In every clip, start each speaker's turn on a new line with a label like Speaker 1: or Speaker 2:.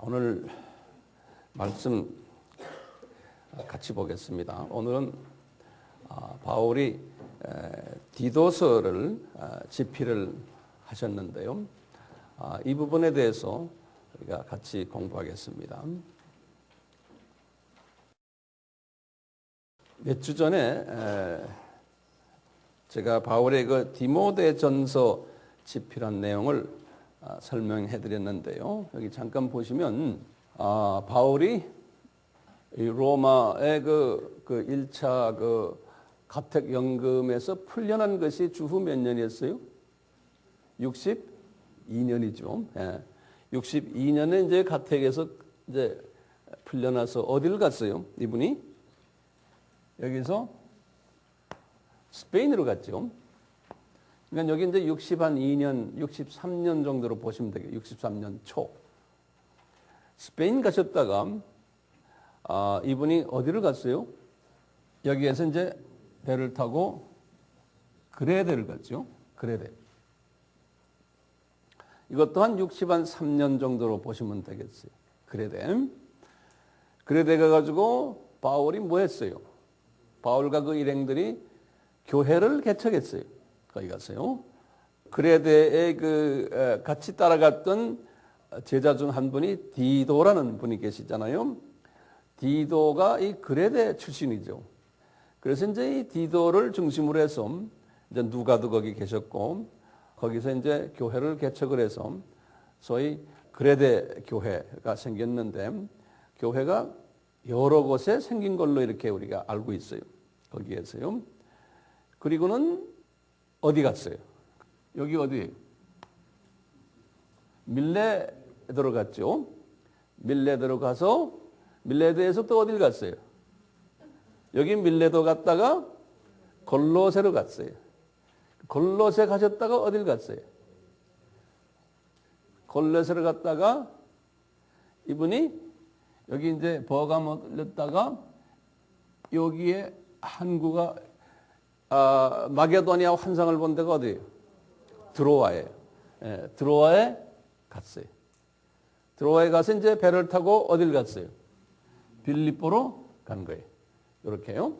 Speaker 1: 오늘 말씀 같이 보겠습니다. 오늘은 바울이 디도서를 집필을 하셨는데요. 이 부분에 대해서 우리가 같이 공부하겠습니다. 몇 주 전에 제가 바울의 그 디모데전서 집필한 내용을 설명해 드렸는데요. 여기 잠깐 보시면 바울이 로마의 그 1차 그 가택연금에서 풀려난 것이 주후 몇 년이었어요? 62년이죠. 예. 62년에 이제 가택에서 이제 풀려나서 어디를 갔어요? 이분이 여기서 스페인으로 갔죠. 그러니까 여기 이제 62년, 63년 정도로 보시면 되겠어요. 63년 초. 스페인 가셨다가 이분이 어디를 갔어요? 여기에서 이제 배를 타고 그레데를 갔죠. 그레데. 이것 또한 63년 정도로 보시면 되겠어요. 그레데. 그레데 가가지고 바울이 뭐 했어요? 바울과 그 일행들이 교회를 개척했어요. 거기 갔어요. 그레데에 같이 따라갔던 제자 중 한 분이 디도라는 분이 계시잖아요. 디도가 이 그레데 출신이죠. 그래서 이제 이 디도를 중심으로 해서 이제 누가도 거기 계셨고 거기서 이제 교회를 개척을 해서 소위 그레데 교회가 생겼는데 교회가 여러 곳에 생긴 걸로 이렇게 우리가 알고 있어요. 거기에서요. 그리고는 어디 갔어요? 여기 어디? 밀레도로 갔죠. 밀레도로 가서 밀레도에서 또 어딜 갔어요? 여기 밀레도 갔다가 골로새로 갔어요. 골로새 가셨다가 어딜 갔어요? 골로새로 갔다가 이분이 여기 이제 버가모 들렸다가 여기에 항구가 마게도니아 환상을 본 데가 어디예요? 드로아예요. 예, 드로아에 갔어요. 드로아에 가서 이제 배를 타고 어딜 갔어요? 빌립보로 간 거예요. 이렇게요.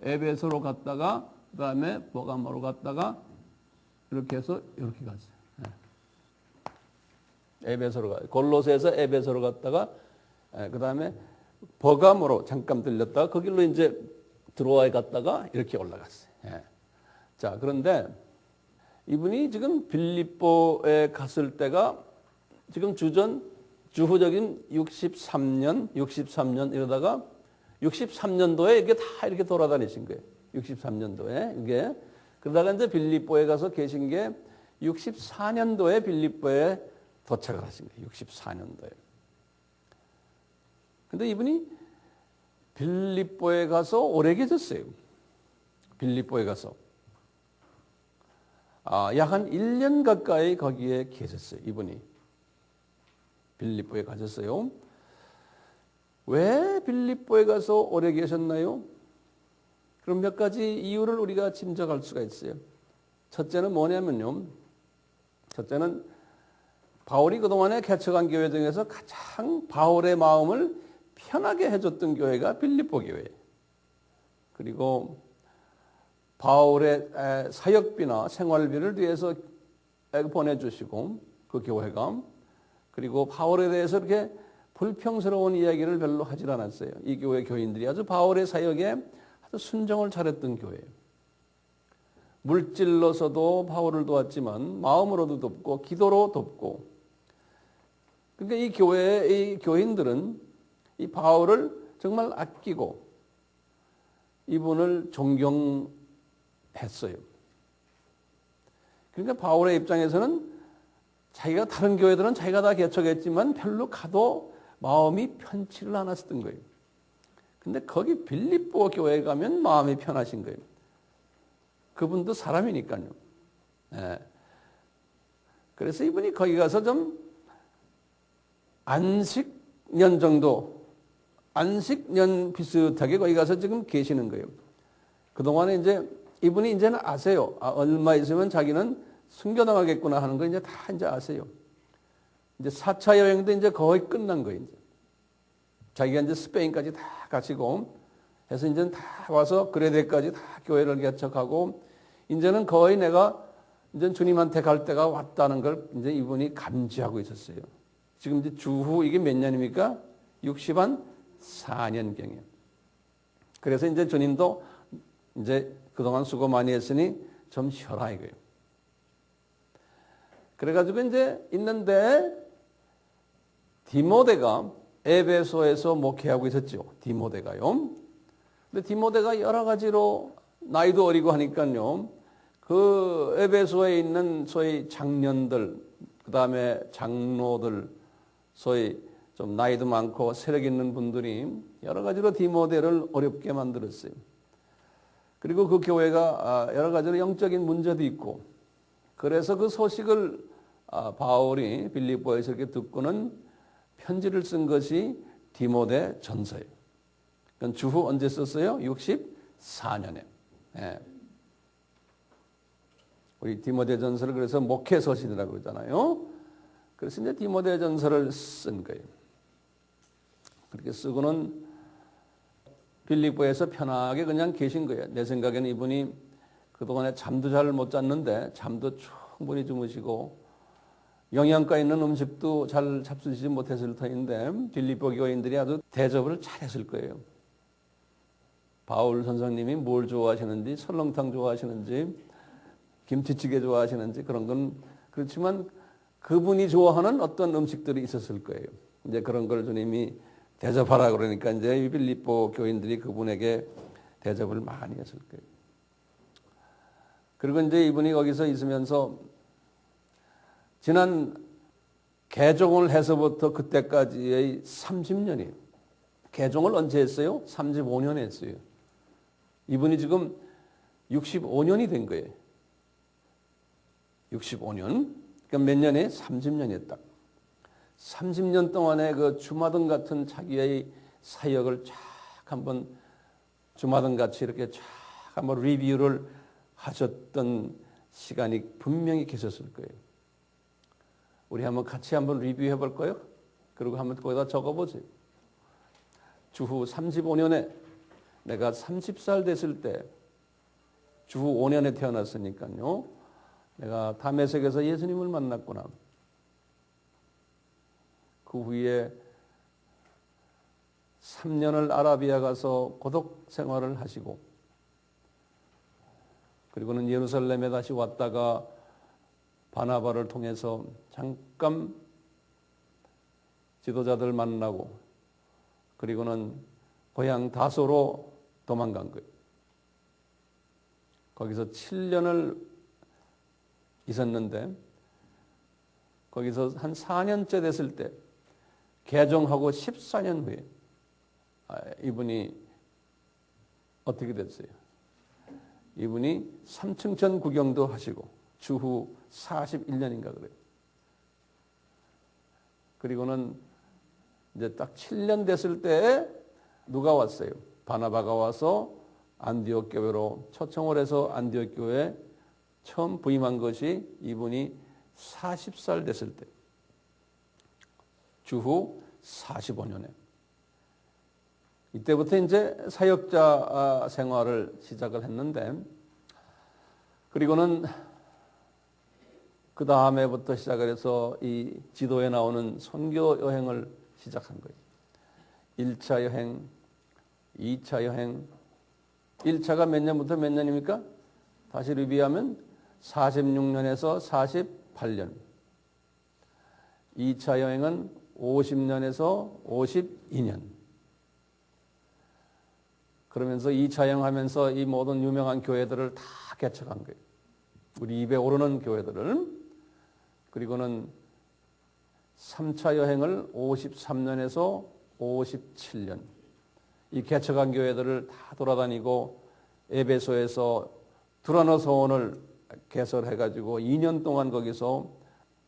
Speaker 1: 에베소로 갔다가 그다음에 버가모로 갔다가 이렇게 해서 이렇게 갔어요. 예. 에베소로 가. 골로새에서 에베소로 갔다가 그 다음에 버가모로 잠깐 들렸다가 그 길로 이제 드로아에 갔다가 이렇게 올라갔어요. 예. 자, 그런데 이분이 지금 빌립보에 갔을 때가 지금 주후적인 63년 이러다가 63년도에 이게 다 이렇게 돌아다니신 거예요. 63년도에 이게. 그러다가 이제 빌립보에 가서 계신 게 64년도에 빌립보에 도착을 하신 거예요. 64년도에. 근데 이분이 빌립보에 가서 오래 계셨어요. 빌립보에 가서. 약 한 1년 가까이 거기에 계셨어요. 이분이. 빌립보에 가셨어요. 왜 빌립보에 가서 오래 계셨나요? 그럼 몇 가지 이유를 우리가 짐작할 수가 있어요. 첫째는 뭐냐면요. 첫째는 바울이 그동안에 개척한 교회 중에서 가장 바울의 마음을 편하게 해줬던 교회가 빌립보 교회예요. 그리고 바울의 사역비나 생활비를 위해서 보내주시고 그 교회가 그리고 바울에 대해서 이렇게 불평스러운 이야기를 별로 하질 않았어요. 이 교회 교인들이 아주 바울의 사역에 아주 순종을 잘했던 교회예요. 물질로서도 바울을 도왔지만 마음으로도 돕고 기도로 돕고 그러니까 이 교회의 이 교인들은 이 바울을 정말 아끼고 이분을 존경했어요. 그러니까 바울의 입장에서는 자기가 다른 교회들은 자기가 다 개척했지만 별로 가도 마음이 편치를 않았었던 거예요. 근데 거기 빌립보 교회에 가면 마음이 편하신 거예요. 그분도 사람이니까요. 예. 그래서 이분이 거기 가서 좀 안식년 정도, 안식년 비슷하게 거기 가서 지금 계시는 거예요. 그동안에 이제 이분이 이제는 아세요. 얼마 있으면 자기는 순교당하겠구나 하는 걸 이제 다 이제 아세요. 이제 4차 여행도 이제 거의 끝난 거예요. 이제. 자기가 이제 스페인까지 다 가시고 해서 이제는 다 와서 그레데까지 다 교회를 개척하고 이제는 거의 내가 이제 주님한테 갈 때가 왔다는 걸 이제 이분이 감지하고 있었어요. 지금 이제 주후 이게 몇 년입니까? 64년경이에요. 그래서 이제 주님도 이제 그동안 수고 많이 했으니 좀 쉬어라 이거예요. 그래가지고 이제 있는데 디모데가 에베소에서 목회하고 있었죠. 디모데가요. 근데 디모데가 여러 가지로 나이도 어리고 하니까요. 그 에베소에 있는 소위 장년들, 그 다음에 장로들, 소위 좀 나이도 많고 세력 있는 분들이 여러 가지로 디모데를 어렵게 만들었어요. 그리고 그 교회가 여러 가지로 영적인 문제도 있고, 그래서 그 소식을 바울이 빌립보에서 이렇게 듣고는 편지를 쓴 것이 디모데 전서예요. 그러니까 주후 언제 썼어요? 64년에. 예. 우리 디모데 전서를 그래서 목회 서신이라고 그러잖아요. 그래서 이제 디모데 전서를 쓴 거예요. 그렇게 쓰고는 빌립보에서 편하게 그냥 계신 거예요. 내 생각에는 이분이 그동안에 잠도 잘 못 잤는데 잠도 충분히 주무시고 영양가 있는 음식도 잘 잡수시지 못했을 터인데 빌립보 교인들이 아주 대접을 잘했을 거예요. 바울 선생님이 뭘 좋아하시는지, 설렁탕 좋아하시는지, 김치찌개 좋아하시는지 그런 건 그렇지만 그분이 좋아하는 어떤 음식들이 있었을 거예요. 이제 그런 걸 주님이 대접하라 그러니까 이제 빌립보 교인들이 그분에게 대접을 많이 했을 거예요. 그리고 이제 이분이 거기서 있으면서 지난 개종을 해서부터 그때까지의 30년이에요. 개종을 언제 했어요? 35년에 했어요. 이분이 지금 65년이 된 거예요. 65년. 그러니까 몇 년에? 30년이 딱. 30년 동안의 그 주마등 같은 자기의 사역을 쫙 한번 주마등 같이 이렇게 쫙 한번 리뷰를 하셨던 시간이 분명히 계셨을 거예요. 우리 한번 같이 한번 리뷰해 볼까요? 그리고 한번 거기다 적어보세요. 주후 35년에 내가 30살 됐을 때 주후 5년에 태어났으니까요. 내가 다메섹에서 예수님을 만났구나. 그 후에 3년을 아라비아 가서 고독 생활을 하시고 그리고는 예루살렘에 다시 왔다가 바나바를 통해서 잠깐 지도자들 만나고 그리고는 고향 다소로 도망간 거예요. 거기서 7년을 있었는데 거기서 한 4년째 됐을 때 개종하고 14년 후에 이분이 어떻게 됐어요? 이분이 삼층천 구경도 하시고 주후 41년인가 그래요. 그리고는 이제 딱 7년 됐을 때 누가 왔어요? 바나바가 와서 안디옥 교회로 초청을 해서 안디옥 교회에 처음 부임한 것이 이분이 40살 됐을 때 주후 45년에 이때부터 이제 사역자 생활을 시작을 했는데 그리고는 그 다음에부터 시작을 해서 이 지도에 나오는 선교 여행을 시작한 거예요. 1차 여행, 2차 여행, 1차가 몇 년부터 몇 년입니까? 다시 리뷰하면 46년에서 48년. 2차 여행은 50년에서 52년. 그러면서 2차 여행하면서 이 모든 유명한 교회들을 다 개척한 거예요. 우리 입에 오르는 교회들을. 그리고는 3차 여행을 53년에서 57년. 이 개척한 교회들을 다 돌아다니고 에베소에서 두라노 서원을 개설해가지고 2년 동안 거기서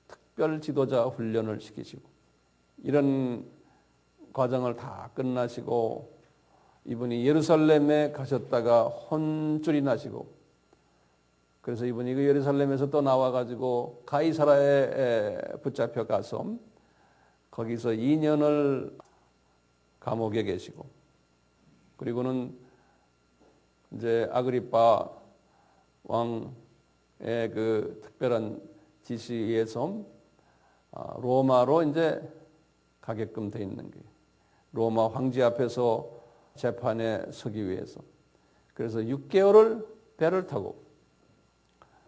Speaker 1: 특별 지도자 훈련을 시키시고 이런 과정을 다 끝나시고 이분이 예루살렘에 가셨다가 혼쭐이 나시고 그래서 이분이 그 예루살렘에서 또 나와가지고 가이사라에 붙잡혀 가서 거기서 2년을 감옥에 계시고, 그리고는 이제 아그리파 왕의 그 특별한 지시에 의해서 로마로 이제 가게끔 돼 있는 게, 로마 황제 앞에서 재판에 서기 위해서. 그래서 6개월을 배를 타고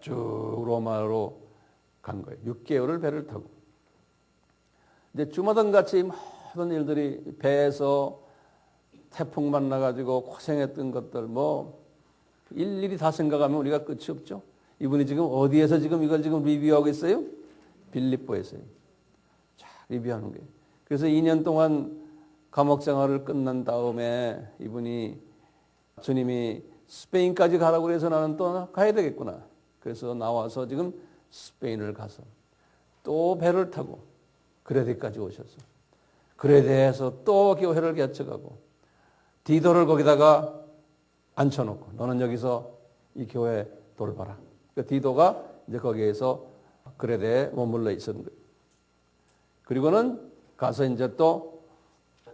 Speaker 1: 쭉 로마로 간 거예요. 6개월을 배를 타고. 이제 주마등 같이 모든 일들이, 배에서 태풍 만나가지고 고생했던 것들 뭐 일일이 다 생각하면 우리가 끝이 없죠. 이분이 지금 어디에서 지금 이걸 지금 리뷰하고 있어요? 빌립보에서요. 자, 리뷰하는 거예요. 그래서 2년 동안 감옥 생활을 끝난 다음에 이분이, 주님이 스페인까지 가라고 해서 나는 또 가야 되겠구나. 그래서 나와서 지금 스페인을 가서 또 배를 타고 그레데까지 오셔서 그레데에서 또 교회를 개척하고 디도를 거기다가 앉혀놓고, 너는 여기서 이 교회 돌봐라. 그러니까 디도가 이제 거기에서 그레데에 머물러 있었는 거예요. 그리고는 가서 이제 또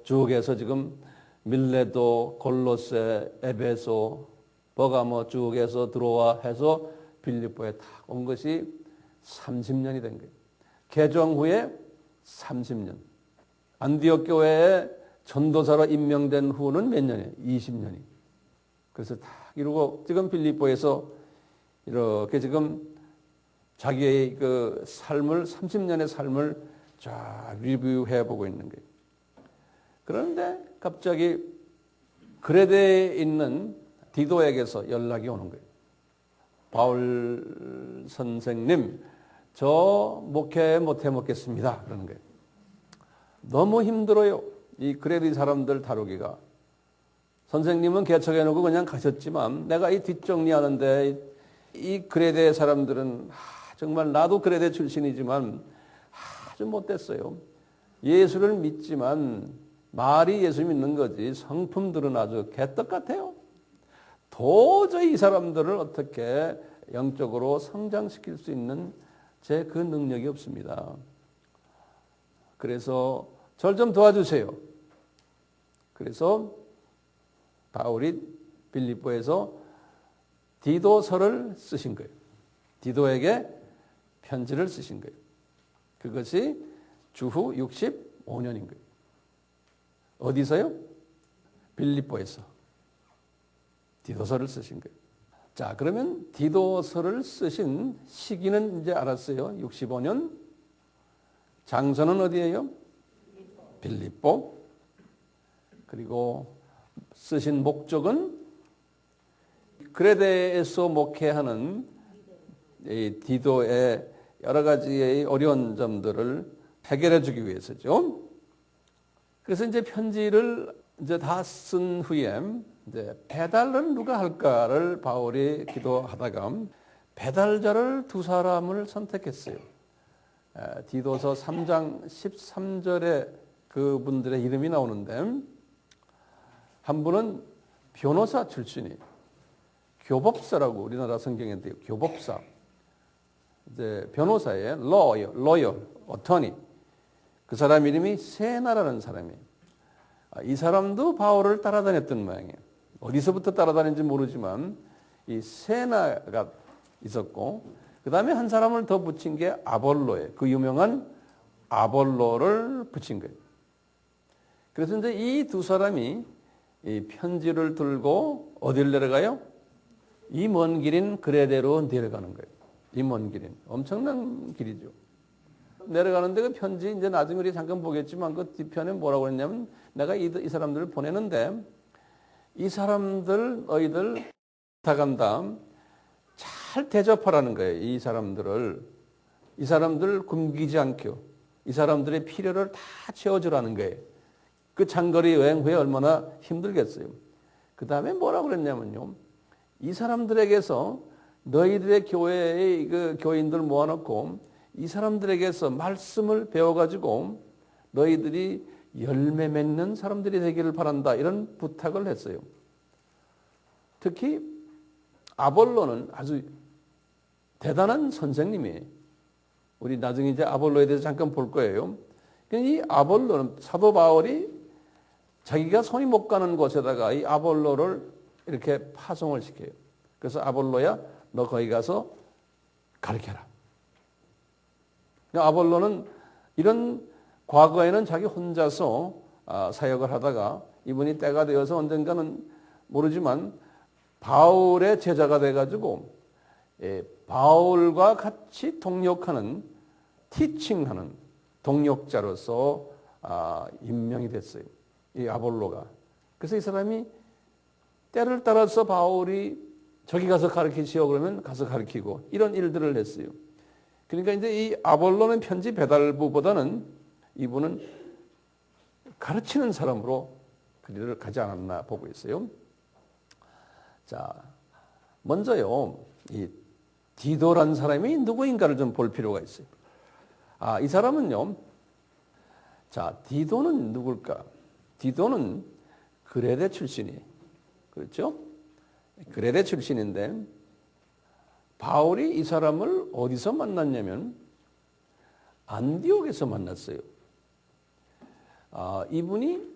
Speaker 1: 쭉에서 지금 밀레도, 골로새, 에베소, 버가모 쭉에서 들어와 해서 빌립보에 딱 온 것이 30년이 된 거예요. 개종 후에 30년. 안디옥 교회에 전도사로 임명된 후는 몇 년이에요? 20년이. 그래서 다 이루고 지금 빌립보에서 이렇게 지금 자기의 그 삶을, 30년의 삶을 쫙 리뷰해 보고 있는 거예요. 그런데 갑자기 그레데에 있는 디도에게서 연락이 오는 거예요. 바울 선생님, 저 목회 못 해먹겠습니다. 그러는 거예요. 너무 힘들어요. 이 그레데 사람들 다루기가. 선생님은 개척해놓고 그냥 가셨지만 내가 이 뒷정리하는데 이 그레데 사람들은 정말, 나도 그레데 출신이지만 아주 못됐어요. 예수를 믿지만 말이 예수 믿는 거지 성품들은 아주 개떡 같아요. 도저히 이 사람들을 어떻게 영적으로 성장시킬 수 있는 제 그 능력이 없습니다. 그래서 절 좀 도와주세요. 그래서 바울이 빌립보에서 디도서를 쓰신 거예요. 디도에게 편지를 쓰신 거예요. 그것이 주후 65년인 거예요. 어디서요? 빌립보에서 디도서를 쓰신 거예요. 자, 그러면 디도서를 쓰신 시기는 이제 알았어요. 65년. 장소는 어디예요? 빌립보. 그리고 쓰신 목적은 그레데에서 목회하는 이 디도의 여러 가지의 어려운 점들을 해결해 주기 위해서죠. 그래서 이제 편지를 이제 다 쓴 후에 이제 배달은 누가 할까를 바울이 기도하다가 배달자를 두 사람을 선택했어요. 디도서 3장 13절에 그분들의 이름이 나오는데, 한 분은 변호사 출신이, 교법사라고 우리나라 성경에 돼요. 교법사. 이제 변호사의 lawyer, attorney. 그 사람 이름이 세나라는 사람이에요. 이 사람도 바울을 따라다녔던 모양이에요. 어디서부터 따라다녔는지 모르지만 이 세나가 있었고, 그 다음에 한 사람을 더 붙인 게 아볼로예요. 그 유명한 아볼로를 붙인 거예요. 그래서 이제 이 두 사람이 이 편지를 들고 어디를 내려가요? 이 먼 길인 그레데로 내려가는 거예요. 이 먼 길인. 엄청난 길이죠. 내려가는데 그 편지 이제 나중에 우리 잠깐 보겠지만 그 뒤편에 뭐라고 했냐면, 내가 이 사람들을 보내는데 이 사람들 너희들 부탁한 다음 잘 대접하라는 거예요. 이 사람들 굶기지 않게, 이 사람들의 필요를 다 채워주라는 거예요. 그 장거리 여행 후에 얼마나 힘들겠어요. 그 다음에 뭐라고 그랬냐면요, 이 사람들에게서 너희들의 교회의 그 교인들 모아놓고 이 사람들에게서 말씀을 배워가지고 너희들이 열매 맺는 사람들이 되기를 바란다, 이런 부탁을 했어요. 특히 아볼로는 아주 대단한 선생님이 우리 나중에 이제 아볼로에 대해서 잠깐 볼 거예요. 이 아볼로는 사도 바울이 자기가 손이 못 가는 곳에다가 이 아볼로를 이렇게 파송을 시켜요. 그래서 아볼로야 너 거기 가서 가르쳐라. 아볼로는 이런 과거에는 자기 혼자서 사역을 하다가 이분이 때가 되어서 언젠가는 모르지만 바울의 제자가 돼가지고 바울과 같이 동역하는 티칭하는 동역자로서 임명이 됐어요. 이 아볼로가. 그래서 이 사람이 때를 따라서 바울이 저기 가서 가르치시오 그러면 가서 가르치고 이런 일들을 했어요. 그러니까 이제 이 아볼로는 편지 배달부보다는 이분은 가르치는 사람으로 그 일을 가지 않았나 보고 있어요. 자, 먼저요, 이 디도란 사람이 누구인가를 좀 볼 필요가 있어요. 이 사람은요, 자, 디도는 누굴까? 디도는 그레데 출신이에요. 그렇죠? 그레데 출신인데, 바울이 이 사람을 어디서 만났냐면, 안디옥에서 만났어요. 이분이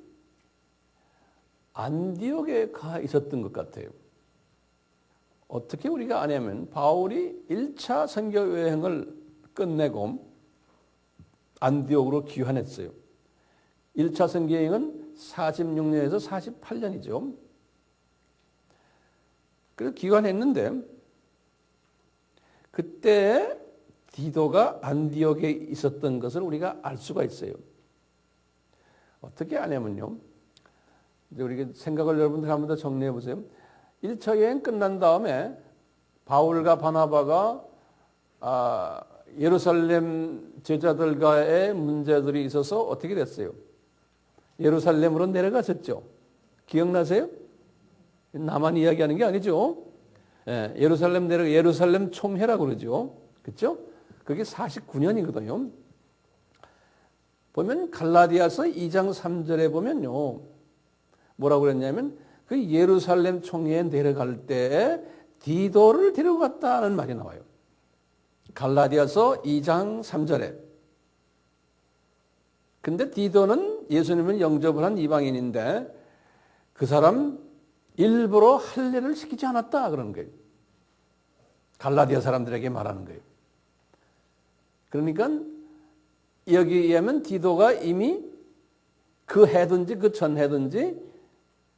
Speaker 1: 안디옥에 가 있었던 것 같아요. 어떻게 우리가 아냐면 바울이 1차 선교 여행을 끝내고 안디옥으로 귀환했어요. 1차 선교 여행은 46년에서 48년이죠. 그래서 귀환했는데 그때 디도가 안디옥에 있었던 것을 우리가 알 수가 있어요. 어떻게 아냐면요. 이제 우리가 생각을 여러분들 한 번 더 정리해 보세요. 1차 여행 끝난 다음에 바울과 바나바가 예루살렘 제자들과의 문제들이 있어서 어떻게 됐어요? 예루살렘으로 내려갔었죠. 기억나세요? 나만 이야기하는 게 아니죠. 예루살렘 총회라고 그러죠. 그렇죠? 그게 49년이거든요. 보면 갈라디아서 2장 3절에 보면요. 뭐라고 그랬냐면 그 예루살렘 총회에 내려갈 때 디도를 데리고 갔다는 말이 나와요. 갈라디아서 2장 3절에. 근데 디도는 예수님을 영접을 한 이방인인데 그 사람 일부러 할례를 시키지 않았다 그러는 거예요. 갈라디아 사람들에게 말하는 거예요. 그러니까 여기에 의하면 디도가 이미 그 해든지 그 전 해든지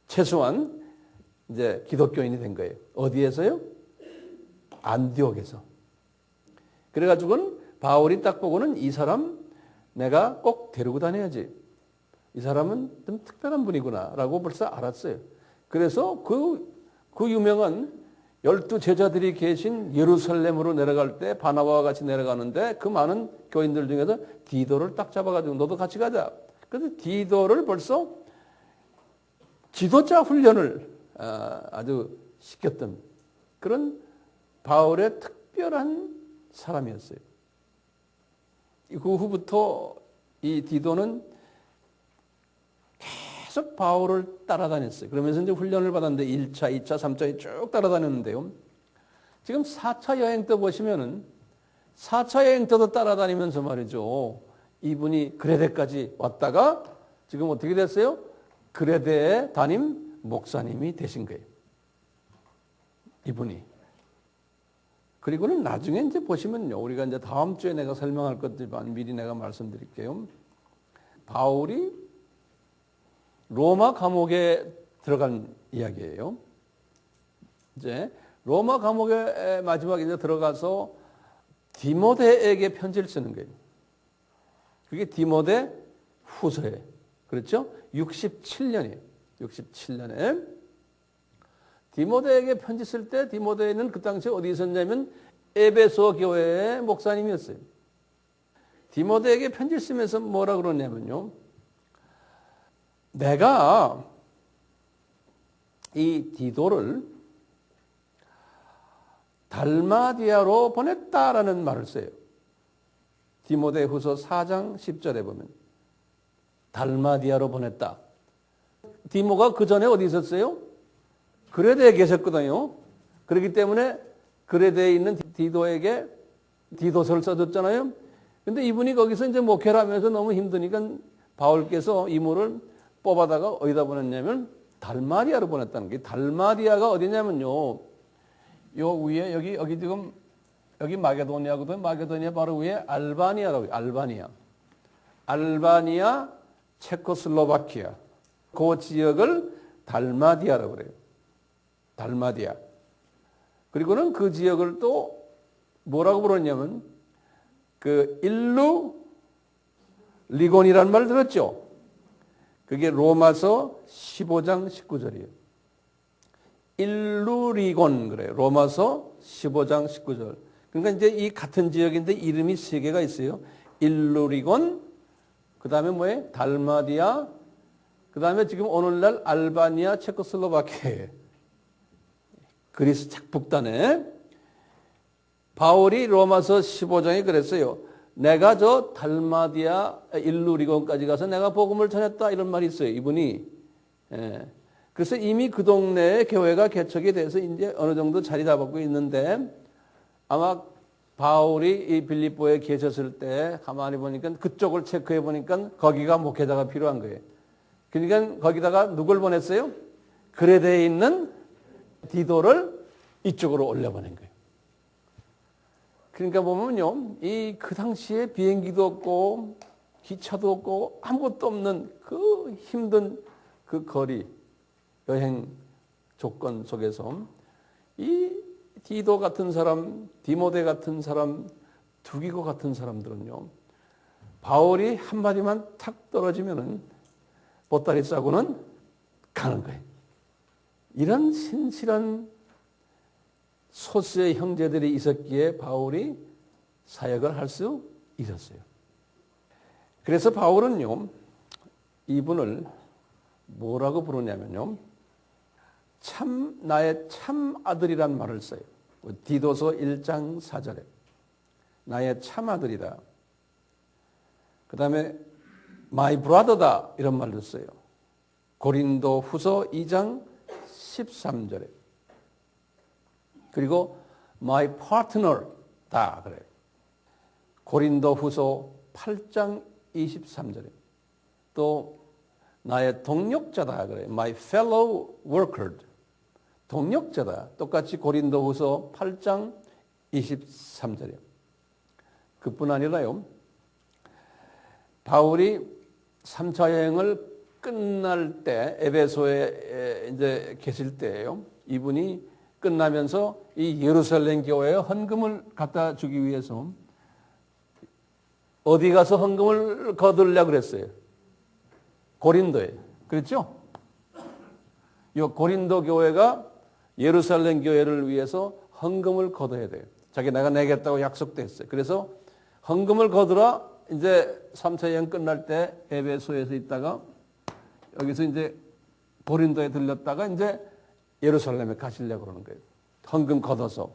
Speaker 1: 최소한 이제 기독교인이 된 거예요. 어디에서요? 안디옥에서. 그래가지고는 바울이 딱 보고는 이 사람 내가 꼭 데리고 다녀야지. 이 사람은 좀 특별한 분이구나라고 벌써 알았어요. 그래서 그 유명한 12 제자들이 계신 예루살렘으로 내려갈 때 바나바와 같이 내려가는데 그 많은 교인들 중에서 디도를 딱 잡아가지고 너도 같이 가자. 그래서 디도를 벌써 지도자 훈련을 아주 시켰던 그런 바울의 특별한 사람이었어요. 그 후부터 이 디도는 계속 바울을 따라다녔어요. 그러면서 이제 훈련을 받았는데 1차, 2차, 3차에 쭉 따라다녔는데요. 지금 4차 여행 때 보시면은 4차 여행 때도 따라다니면서 말이죠. 이분이 그레데까지 왔다가 지금 어떻게 됐어요? 그레데의 담임 목사님이 되신 거예요. 이분이. 그리고는 나중에 이제 보시면요. 우리가 이제 다음 주에 내가 설명할 것들만 미리 내가 말씀드릴게요. 바울이 로마 감옥에 들어간 이야기예요. 이제 로마 감옥에 마지막에 이제 들어가서 디모데에게 편지를 쓰는 거예요. 그게 디모데 후서예요. 그렇죠? 67년이에요. 67년에 디모데에게 편지 쓸 때 디모데는 그 당시에 어디 있었냐면 에베소 교회의 목사님이었어요. 디모데에게 편지 쓰면서 뭐라 그러냐면요. 내가 이 디도를 달마디아로 보냈다라는 말을 써요. 디모데 후서 4장 10절에 보면 달마디아로 보냈다. 디모가 그 전에 어디 있었어요? 그레데에 계셨거든요. 그렇기 때문에 그레데에 있는 디도에게 디도서를 써줬잖아요. 근데 이분이 거기서 이제 목회를 하면서 너무 힘드니까 바울께서 이모를 뽑아다가 어디다 보냈냐면 달마리아로 보냈다는 게, 달마리아가 어디냐면요, 요 위에 여기 지금 여기 마게도니아거든. 마게도니아 바로 위에 알바니아라고 해요. 알바니아, 체코슬로바키아 그 지역을 달마디아라고 그래요. 달마디아. 그리고는 그 지역을 또 뭐라고 부르냐면 그 일루 리곤이라는 말 들었죠? 그게 로마서 15장 19절이에요. 일루 리곤 그래요. 로마서 15장 19절. 그러니까 이제 이 같은 지역인데 이름이 세 개가 있어요. 일루 리곤, 그 다음에 뭐예요? 달마디아, 그 다음에 지금 오늘날 알바니아, 체코슬로바키아, 그리스 북단에 바울이 로마서 15장에 그랬어요. 내가 저 달마디아 일루리곤까지 가서 내가 복음을 전했다 이런 말이 있어요. 이분이. 그래서 이미 그 동네에 교회가 개척이 돼서 이제 어느 정도 자리 잡고 있는데 아마 바울이 이 빌립보에 계셨을 때 가만히 보니까 그쪽을 체크해 보니까 거기가 목회자가 필요한 거예요. 그러니까 거기다가 누굴 보냈어요? 그레데에 있는 디도를 이쪽으로 올려보낸 거예요. 그러니까 보면요, 그 당시에 비행기도 없고 기차도 없고 아무것도 없는 그 힘든 그 거리 여행 조건 속에서 이 디도 같은 사람, 디모데 같은 사람, 두기고 같은 사람들은요, 바울이 한마디만 탁 떨어지면은 보따리 싸고는 가는 거예요. 이런 신실한 소수의 형제들이 있었기에 바울이 사역을 할 수 있었어요. 그래서 바울은요, 이분을 뭐라고 부르냐면요, 나의 참 아들이란 말을 써요. 디도서 1장 4절에 나의 참 아들이다. 그 다음에 my brother다 이런 말도 써요. 고린도 후서 2장 13절에. 그리고 my partner다 그래요. 고린도 후서 8장 23절에. 또 나의 동력자다 그래요. my fellow worker. 동력자다. 똑같이 고린도 후서 8장 23절에. 그뿐 아니라요. 바울이 3차 여행을 끝날 때 에베소에 이제 계실 때예요. 이분이 끝나면서 이 예루살렘 교회에 헌금을 갖다 주기 위해서 어디 가서 헌금을 거두려고 그랬어요? 고린도에. 그렇죠? 이 고린도 교회가 예루살렘 교회를 위해서 헌금을 거둬야 돼요. 자기 내가 내겠다고 약속도 했어요. 그래서 헌금을 거두라 이제 3차 여행 끝날 때 에베소에서 있다가 여기서 이제 고린도에 들렸다가 이제 예루살렘에 가시려고 그러는 거예요. 헌금 걷어서.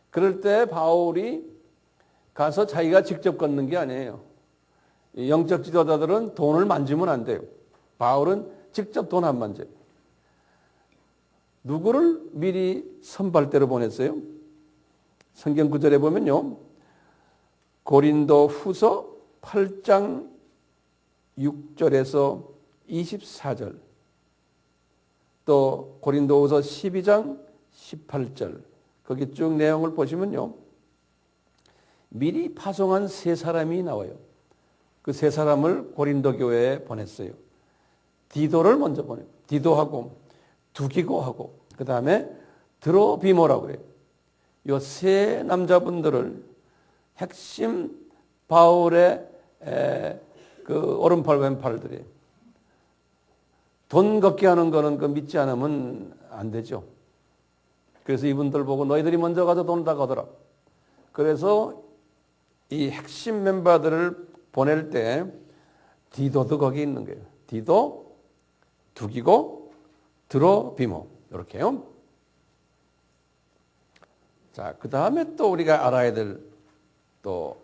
Speaker 1: 그럴 때 바울이 가서 자기가 직접 걷는 게 아니에요. 영적 지도자들은 돈을 만지면 안 돼요. 바울은 직접 돈 안 만져요. 누구를 미리 선발대로 보냈어요? 성경 구절에 보면요. 고린도 후서 8장 6절에서 24절, 또 고린도후서 12장 18절, 거기 쭉 내용을 보시면요. 미리 파송한 세 사람이 나와요. 그 세 사람을 고린도 교회에 보냈어요. 디도를 먼저 보내요. 디도하고 두기고하고 그 다음에 드로비모라고 그래요. 이 세 남자분들을 핵심 바울의 그 오른팔 왼팔들이 돈 걷게 하는 거는 그 믿지 않으면 안 되죠. 그래서 이분들 보고 너희들이 먼저 가서 돈 다 걷어라. 그래서 이 핵심 멤버들을 보낼 때 디도도 거기 있는 거예요. 디도, 두기고, 드로비모 이렇게요. 자, 그 다음에 또 우리가 알아야 될 또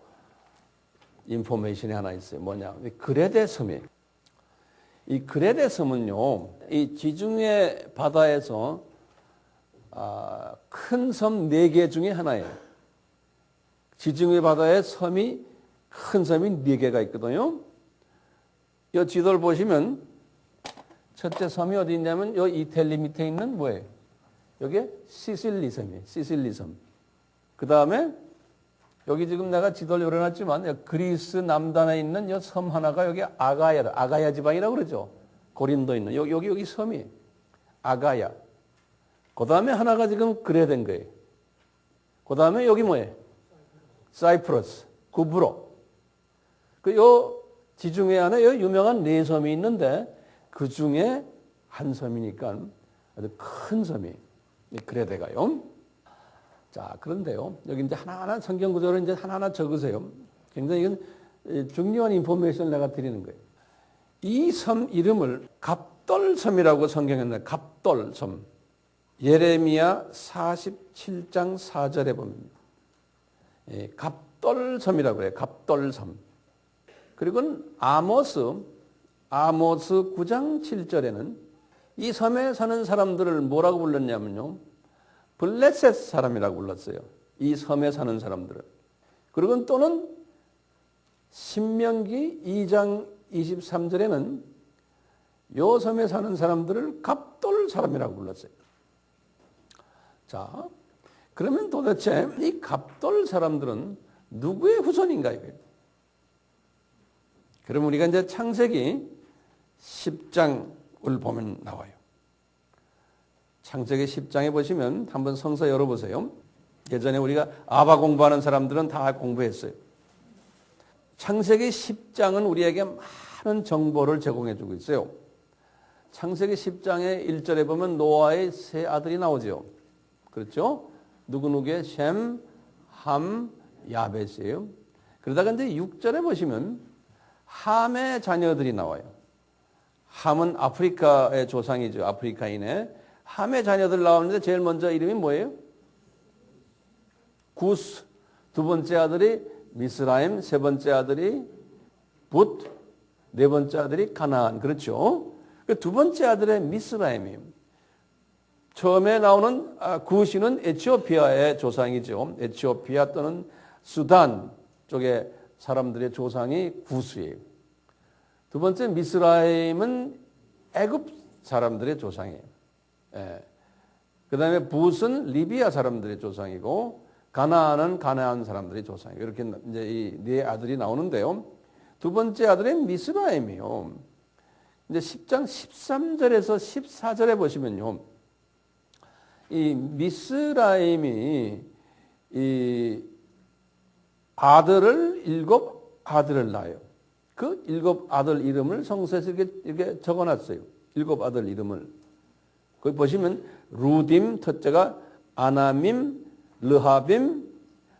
Speaker 1: 인포메이션이 하나 있어요. 뭐냐? 그레데 섬이에요. 이 그레데 섬은요, 이 지중해 바다에서 큰 섬 4개 중에 하나예요. 지중해 바다에 섬이 큰 섬이 4개가 있거든요. 이 지도를 보시면 첫째 섬이 어디 있냐면 이 이탈리 밑에 있는 뭐예요? 여기 시실리 섬이에요. 시실리 섬. 그 다음에 여기 지금 내가 지도를 열어놨지만 그리스 남단에 있는 이 섬 하나가 여기 아가야 지방이라고 그러죠. 고린도 있는 여기 섬이 아가야. 그 다음에 하나가 지금 그레된 거예요. 그 다음에 여기 뭐예요? 사이프러스, 구브로. 요 지중해 안에 요 유명한 4섬이 있는데 그 중에 한 섬이니까 아주 큰 섬이 그레데가요. 자, 그런데요. 여기 이제 하나하나 성경 구조를 이제 하나하나 적으세요. 굉장히 이건 중요한 인포메이션을 내가 드리는 거예요. 이 섬 이름을 갑돌섬이라고 성경에 나와요. 갑돌섬. 예레미야 47장 4절에 보면 갑돌섬이라고 해요. 갑돌섬. 그리고 아모스 9장 7절에는 이 섬에 사는 사람들을 뭐라고 불렀냐면요. 블레셋 사람이라고 불렀어요. 이 섬에 사는 사람들을. 그리고 또는 신명기 2장 23절에는 요 섬에 사는 사람들을 갑돌 사람이라고 불렀어요. 자, 그러면 도대체 이 갑돌 사람들은 누구의 후손인가요? 그럼 우리가 이제 창세기 10장을 보면 나와요. 창세기 10장에 보시면 한번 성서 열어보세요. 예전에 우리가 아바 공부하는 사람들은 다 공부했어요. 창세기 10장은 우리에게 많은 정보를 제공해 주고 있어요. 창세기 10장의 1절에 보면 노아의 3 아들이 나오죠. 그렇죠? 누구누구의 셈, 함, 야벳이에요. 그러다가 이제 6절에 보시면 함의 자녀들이 나와요. 함은 아프리카의 조상이죠. 아프리카인의. 함의 자녀들 나오는데 제일 먼저 이름이 뭐예요? 구스. 2번째 아들이 미스라임. 3번째 아들이 붓. 4번째 아들이 가나안. 그렇죠? 그 2번째 아들의 미스라임이에요. 처음에 나오는 구시는 에티오피아의 조상이죠. 에티오피아 또는 수단 쪽의 사람들의 조상이 구스예요. 2번째 미스라임은 애굽 사람들의 조상이에요. 예. 그 다음에 붓은 리비아 사람들의 조상이고 가나안은 가나안 사람들의 조상이에요. 이렇게 이제 이 4 아들이 나오는데요. 2번째 아들은 미스라임이에요. 이제 10장 13절에서 14절에 보시면요. 이 미스라임이 이 아들을 7 아들을 낳아요. 그 7 아들 이름을 성서에서 이렇게 적어놨어요. 7 아들 이름을. 거기 보시면 루딤 첫째가 아나밈, 르하빔,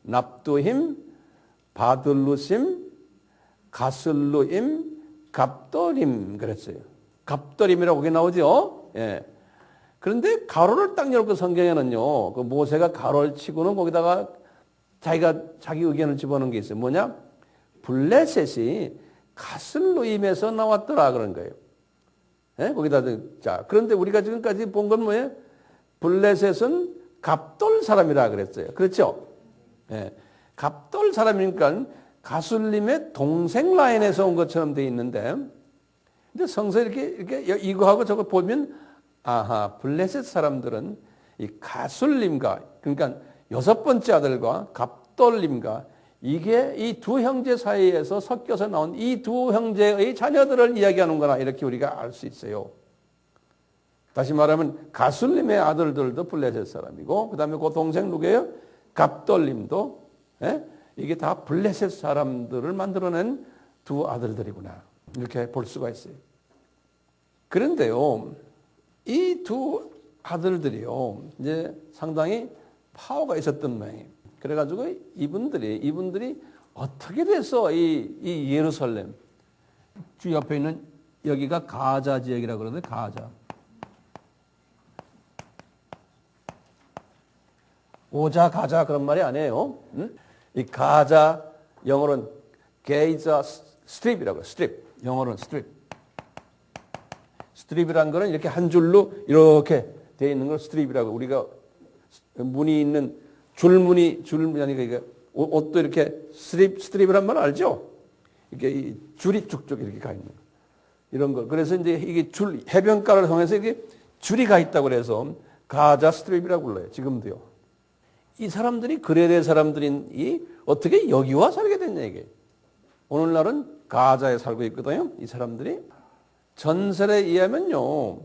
Speaker 1: 납두힘, 바들루심, 가슬루임, 갑돌임 그랬어요. 갑돌임이라고 거기 나오죠. 예. 그런데 가로를 딱 열고 성경에는요. 그 모세가 가로를 치고는 거기다가 자기 의견을 집어넣은 게 있어요. 뭐냐? 블레셋이 가슬루임에서 나왔더라 그런 거예요. 예? 거기다 자, 그런데 우리가 지금까지 본 건 뭐예요? 블레셋은 갑돌 사람이라 그랬어요. 그렇죠? 예. 갑돌 사람이니까 가슬림의 동생 라인에서 온 것처럼 돼 있는데, 근데 성서 이렇게 이거하고 저거 보면, 아하, 블레셋 사람들은 이 가슬림과, 그러니까 6번째 아들과 갑돌림과 이게 이 2 형제 사이에서 섞여서 나온 이 2 형제의 자녀들을 이야기하는구나, 이렇게 우리가 알 수 있어요. 다시 말하면 가슬림의 아들들도 블레셋 사람이고, 그 다음에 그 동생 누구예요? 갑돌림도, 예? 이게 다 블레셋 사람들을 만들어낸 2 아들들이구나, 이렇게 볼 수가 있어요. 그런데요, 이 2 아들들이요, 이제 상당히 파워가 있었던 모양이에요. 그래가지고 이분들이 어떻게 돼서 이 예루살렘 주 옆에 있는 여기가 가자 지역이라고 그러는데, 가자. 오자 가자 그런 말이 아니에요. 응? 이 가자 영어로는 게이자 스트립이라고 해요. 스트립. 영어로는 스트립. 스트립이라는 거는 이렇게 한 줄로 이렇게 되어 있는 걸 스트립이라고 우리가 무늬 있는 줄무늬 아니까 이게 옷도 이렇게 스트립이란 말 알죠? 이게 이 줄이 쭉쭉 이렇게 가 있는 거. 이런 거. 그래서 이제 이게 해변가를 통해서 이게 줄이 가 있다고 그래서 가자 스트립이라고 불러요. 지금도요. 이 사람들이 그레데 사람들인 이 어떻게 여기와 살게 됐냐 이게. 오늘날은 가자에 살고 있거든요. 이 사람들이 전설에 의하면요.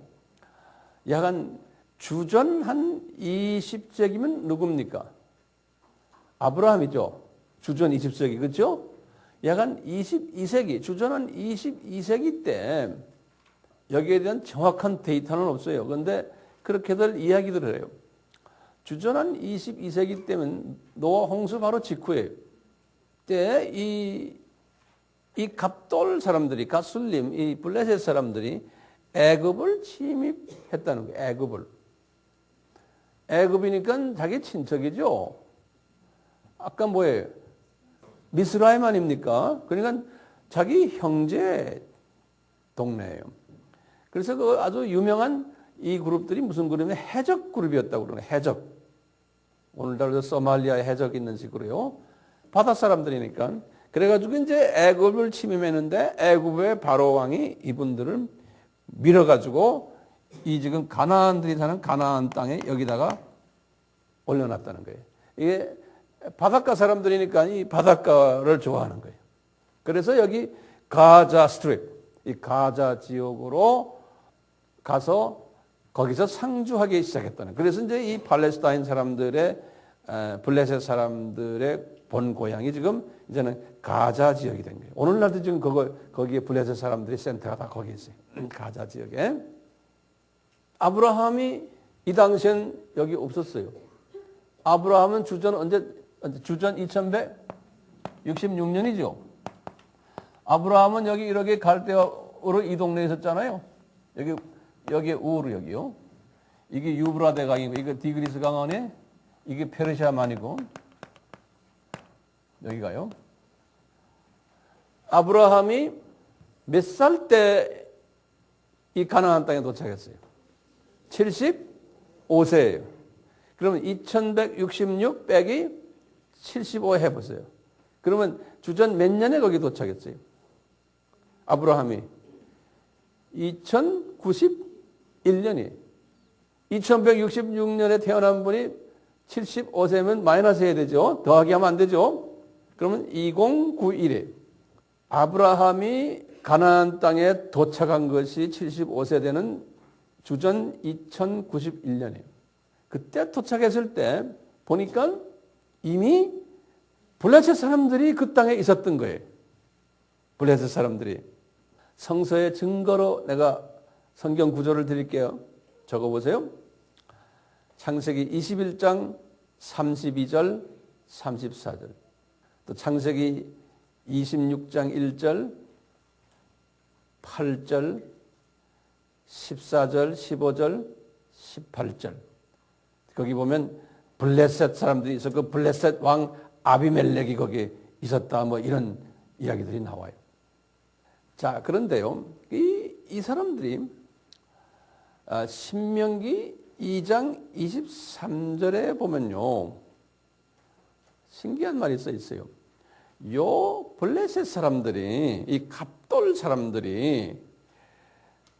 Speaker 1: 약 한 주전 한 20세기면 누굽니까? 아브라함이죠. 주전 20세기 그렇죠? 약 한 22세기, 주전 한 22세기 때 여기에 대한 정확한 데이터는 없어요. 그런데 그렇게들 이야기들을 해요. 주전 한 22세기 때면 노아 홍수 바로 직후에 때 이 갑돌 사람들이 가술림, 이 블레셋 사람들이 애굽을 침입했다는 거예요. 애굽이니까 자기 친척이죠. 아까 뭐예요? 미스라임 아닙니까? 그러니까 자기 형제 동네예요. 그래서 그 아주 유명한 이 그룹들이 무슨 그룹이냐면 해적 그룹이었다고 그러는 거예요. 해적. 오늘날도 소말리아에 해적 있는 식으로요. 바다 사람들이니까. 그래가지고 이제 애굽을 침입했는데 애굽의 바로 왕이 이분들을 밀어가지고 이 지금 가나안들이 사는 가나안 땅에 여기다가 올려놨다는 거예요. 이게 바닷가 사람들이니까 이 바닷가를 좋아하는 거예요. 그래서 여기 가자 스트립, 이 가자 지역으로 가서 거기서 상주하기 시작했다는. 그래서 이제 이 팔레스타인 사람들의 블레셋 사람들의 본 고향이 지금 이제는 가자 지역이 된 거예요. 오늘날도 지금 거기에 블레셋 사람들이 센터가 다 거기 있어요. 가자 지역에. 아브라함이 이 당시엔 여기 없었어요. 아브라함은 주전 2166년이죠. 아브라함은 여기 이렇게 갈대아로 이 동네에 있었잖아요. 여기 우르 여기요. 이게 유브라데 강이고 이게 디그리스 강안에 이게 페르시아만이고 여기가요. 아브라함이 몇 살 때 이 가나안 땅에 도착했어요? 75세예요. 그러면 2166 빼기 75 해보세요. 그러면 주전 몇 년에 거기 도착했어요? 아브라함이 2091년이에요. 2166년에 태어난 분이 75세면 마이너스 해야 되죠. 더하기 하면 안 되죠. 그러면 2091에 아브라함이 가나안 땅에 도착한 것이 75세 되는 주전 2091년이에요. 그때 도착했을 때 보니까 이미 블레셋 사람들이 그 땅에 있었던 거예요. 블레셋 사람들이. 성서의 증거로 내가 성경 구절을 드릴게요. 적어보세요. 창세기 21장 32절 34절. 또 창세기 26장 1절 8절 14절 15절 18절. 거기 보면 블레셋 사람들이 있어 그 블레셋 왕 아비멜렉이 거기에 있었다 뭐 이런 이야기들이 나와요. 자, 그런데요. 이 사람들이 신명기 2장 23절에 보면요. 신기한 말이 써 있어요. 요 블레셋 사람들이 이 갑돌 사람들이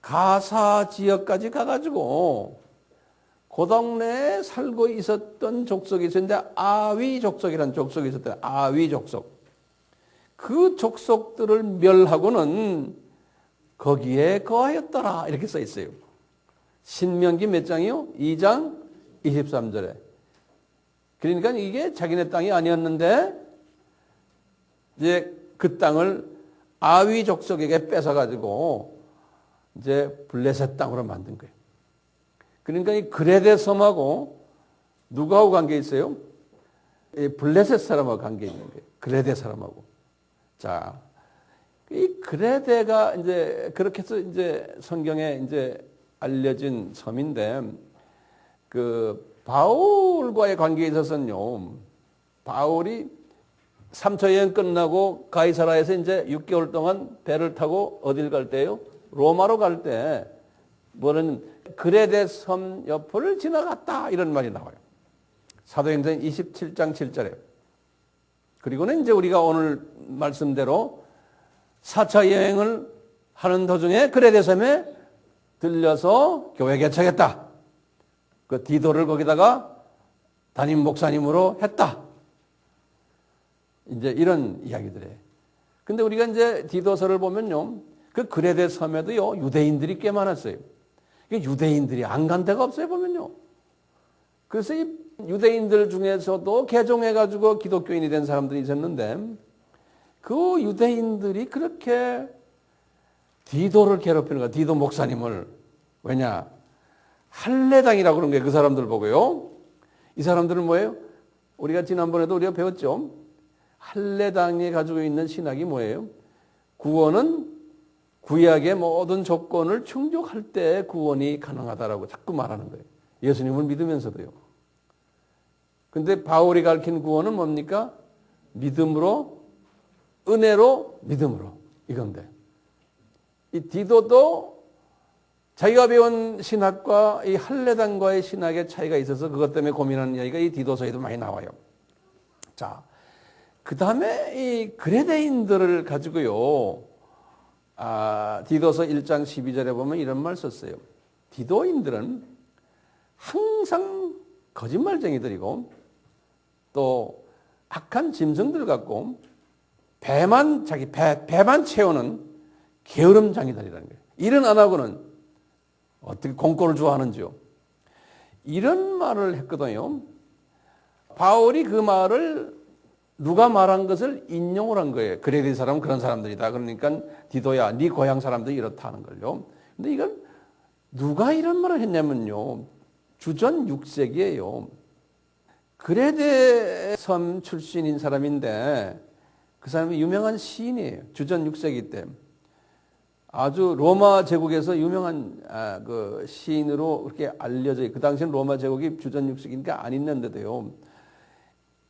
Speaker 1: 가사 지역까지 가가지고 그 동네에 살고 있었던 족속이 있었는데 아위 족속이라는 족속이 있었대요. 아위 족속. 그 족속들을 멸하고는 거기에 거하였더라 이렇게 써 있어요. 신명기 몇 장이요? 2장 23절에. 그러니까 이게 자기네 땅이 아니었는데 이제 그 땅을 아위 족속에게 뺏어가지고 이제 블레셋 땅으로 만든 거예요. 그러니까 이 그레데 섬하고 누구하고 관계 있어요? 이 블레셋 사람하고 관계 있는 거예요. 그레데 사람하고. 자, 이 그레데가 이제 그렇게 해서 이제 성경에 이제 알려진 섬인데 그 바울과의 관계에 있어서는요. 바울이 3차 여행 끝나고 가이사라에서 이제 6개월 동안 배를 타고 어딜 갈 때요? 로마로 갈 때 뭐는 그레데 섬 옆을 지나갔다 이런 말이 나와요. 사도행전 27장 7절에. 그리고는 이제 우리가 오늘 말씀대로 4차 여행을 하는 도중에 그레데 섬에 들려서 교회 개척했다. 그 디도를 거기다가 담임 목사님으로 했다. 이제 이런 이야기들이에요. 근데 우리가 이제 디도서를 보면요. 그 그레데 섬에도요, 유대인들이 꽤 많았어요. 유대인들이 안 간 데가 없어요, 보면요. 그래서 이 유대인들 중에서도 개종해가지고 기독교인이 된 사람들이 있었는데, 그 유대인들이 그렇게 디도를 괴롭히는 거야, 디도 목사님을. 왜냐? 할례당이라고 그런 거예요, 그 사람들 보고요. 이 사람들은 뭐예요? 우리가 지난번에도 우리가 배웠죠. 할례당이 가지고 있는 신학이 뭐예요? 구원은 구약의 모든 조건을 충족할 때 구원이 가능하다라고 자꾸 말하는 거예요. 예수님을 믿으면서도요. 근데 바울이 가르친 구원은 뭡니까? 믿음으로, 은혜로, 믿음으로. 이건데. 이 디도도 자기가 배운 신학과 이 할례당과의 신학의 차이가 있어서 그것 때문에 고민하는 이야기가 이 디도서에도 많이 나와요. 자, 그 다음에 이 그레데인들을 가지고요. 디도서 1장 12절에 보면 이런 말 썼어요. 디도인들은 항상 거짓말쟁이들이고 또 악한 짐승들 같고 배만 채우는 게으름장이들이라는 거예요. 일은 안 하고는 어떻게 공꼴을 좋아하는지요. 이런 말을 했거든요. 바울이 그 말을 누가 말한 것을 인용을 한 거예요. 그레데 사람은 그런 사람들이다. 그러니까 디도야, 네 고향 사람들이 이렇다 하는 걸요. 근데 이건 누가 이런 말을 했냐면요. 주전 6세기예요. 그레데 섬 출신인 사람인데 그 사람이 유명한 시인이에요. 주전 6세기 때. 아주 로마 제국에서 유명한 그 시인으로 그렇게 알려져 있어요. 그 당시엔 로마 제국이 주전 6세기니까 안 있는데도요.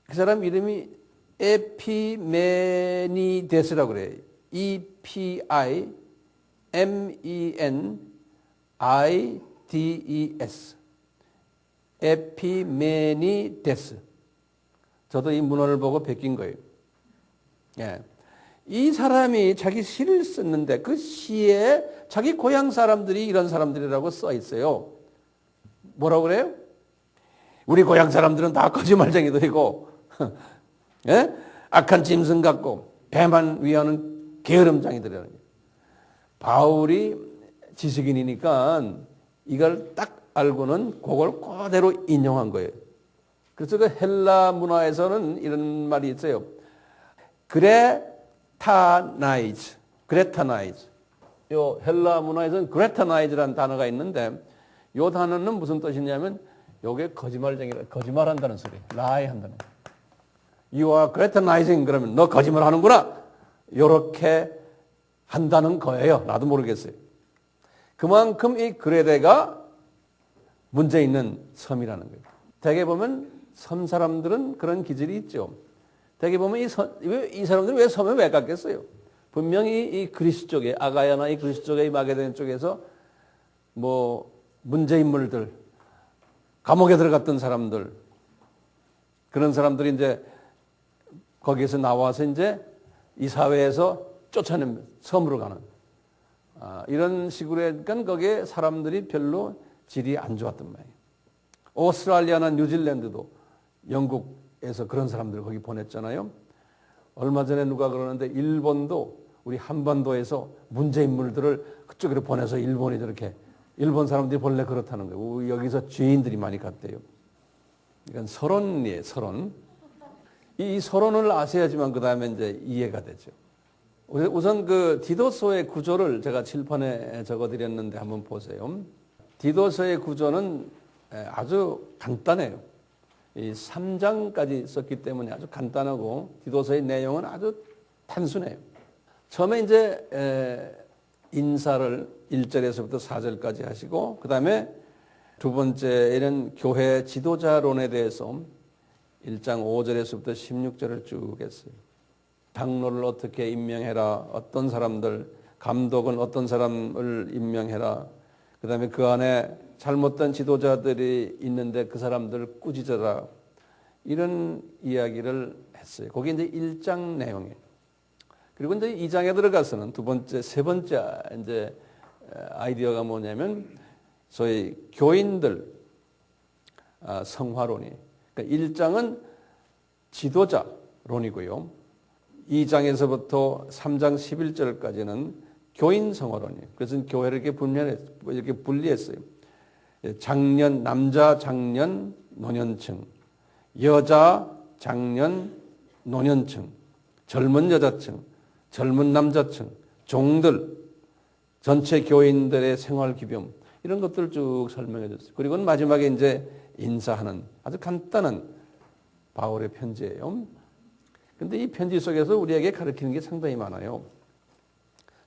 Speaker 1: 그 사람 이름이 에피메니데스라고 그래요. E-P-I-M-E-N-I-D-E-S. 에피메니데스. 저도 이 문헌을 보고 베낀 거예요. 예. 이 사람이 자기 시를 썼는데 그 시에 자기 고향 사람들이 이런 사람들이라고 써 있어요. 뭐라고 그래요? 우리 고향 사람들은 다 거짓말쟁이들이고 예? 악한 짐승 같고 배만 위하는 게으름장이들이라는 거예요. 바울이 지식인이니까 이걸 딱 알고는 그걸 그대로 인용한 거예요. 그래서 그 헬라 문화에서는 이런 말이 있어요. 그레타나이즈. 요 헬라 문화에서는 그레타나이즈라는 단어가 있는데 요 단어는 무슨 뜻이냐면 요게 거짓말한다는 소리. 라이 한다는 거예요. You are Grettonizing 그러면 너 거짓말 하는구나. 요렇게 한다는 거예요. 나도 모르겠어요. 그만큼 이 그레데가 문제 있는 섬이라는 거예요. 대개 보면 섬 사람들은 그런 기질이 있죠. 대개 보면 이 사람들이 왜 섬에 왜 갔겠어요? 분명히 이 그리스 쪽에 아가야나 이 그리스 쪽에 이 마게도냐 쪽에서 뭐 문제 인물들 감옥에 들어갔던 사람들 그런 사람들이 이제 거기에서 나와서 이제 이 사회에서 쫓아내면 섬으로 가는 이런 식으로 하니까 거기에 사람들이 별로 질이 안 좋았단 말이에요. 오스트랄리아나 뉴질랜드도 영국에서 그런 사람들을 거기 보냈잖아요. 얼마 전에 누가 그러는데 일본도 우리 한반도에서 문제 인물들을 그쪽으로 보내서 일본이 저렇게 일본 사람들이 본래 그렇다는 거예요. 여기서 죄인들이 많이 갔대요. 이건 서론이에요, 서론. 이 서론을 아셔야지만 그 다음에 이제 이해가 되죠. 우선 그 디도서의 구조를 제가 칠판에 적어드렸는데 한번 보세요. 디도서의 구조는 아주 간단해요. 이 3장까지 썼기 때문에 아주 간단하고 디도서의 내용은 아주 단순해요. 처음에 이제 인사를 1절에서부터 4절까지 하시고 그 다음에 두 번째는 교회 지도자론에 대해서 1장 5절에서부터 16절을 쭉 했어요. 장로를 어떻게 임명해라. 어떤 사람들, 감독은 어떤 사람을 임명해라. 그 다음에 그 안에 잘못된 지도자들이 있는데 그 사람들 꾸짖어라. 이런 이야기를 했어요. 거기 이제 1장 내용이에요. 그리고 이제 2장에 들어가서는 세 번째 이제 아이디어가 뭐냐면 소위 교인들 성화론이. 그러니까 1장은 지도자론이고요. 2장에서부터 3장 11절까지는 교인 성화론이에요. 그래서 교회를 이렇게 분리했어요. 남자 장년 노년층, 여자 장년 노년층, 젊은 여자층, 젊은 남자층, 종들, 전체 교인들의 생활 기병 이런 것들을 쭉 설명해 줬어요. 그리고 마지막에 이제 인사하는 아주 간단한 바울의 편지예요. 근데 이 편지 속에서 우리에게 가르치는 게 상당히 많아요.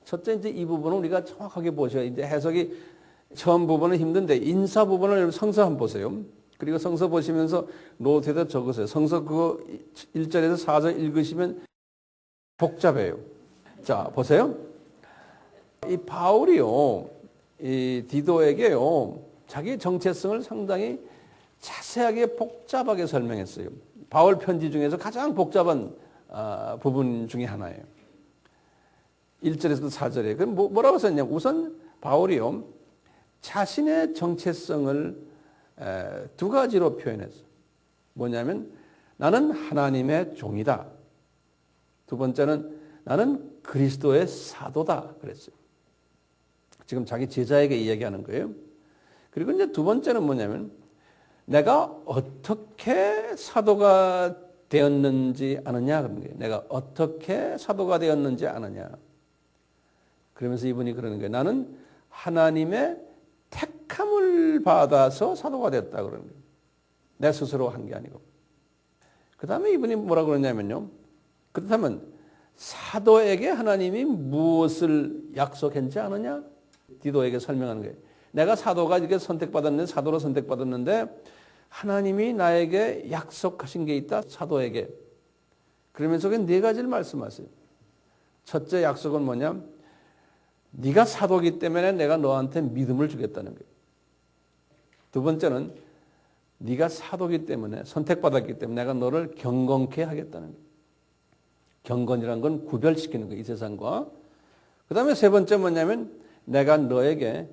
Speaker 1: 첫째, 이제 이 부분은 우리가 정확하게 보셔야, 이제 해석이 처음 부분은 힘든데, 인사 부분을 성서 한번 보세요. 그리고 성서 보시면서 노트에다 적으세요. 성서 그거 1절에서 4절 읽으시면 복잡해요. 자, 보세요. 이 바울이요, 이 디도에게요, 자기 정체성을 상당히 자세하게 복잡하게 설명했어요. 바울 편지 중에서 가장 복잡한 부분 중에 하나예요. 1절에서 4절에. 그럼 뭐라고 썼냐면 우선 바울이요, 자신의 정체성을 두 가지로 표현했어요. 뭐냐면 나는 하나님의 종이다. 두 번째는 나는 그리스도의 사도다 그랬어요. 지금 자기 제자에게 이야기하는 거예요. 그리고 이제 두 번째는 뭐냐면 내가 어떻게 사도가 되었는지 아느냐 그런 거예요. 내가 어떻게 사도가 되었는지 아느냐. 그러면서 이분이 그러는 거예요. 나는 하나님의 택함을 받아서 사도가 됐다 그러는 거예요. 내 스스로 한 게 아니고. 그 다음에 이분이 뭐라고 그러냐면요. 그렇다면 사도에게 하나님이 무엇을 약속했지 않느냐? 디도에게 설명하는 거예요. 내가 사도가 이렇게 선택받았는데, 사도로 선택받았는데 하나님이 나에게 약속하신 게 있다. 사도에게. 그러면서 네 가지를 말씀하세요. 첫째 약속은 뭐냐? 네가 사도기 때문에 내가 너한테 믿음을 주겠다는 거예요. 두 번째는 네가 사도기 때문에 선택받았기 때문에 내가 너를 경건케 하겠다는 거예요. 경건이란 건 구별시키는 거예요. 이 세상과. 그 다음에 세 번째 뭐냐면 내가 너에게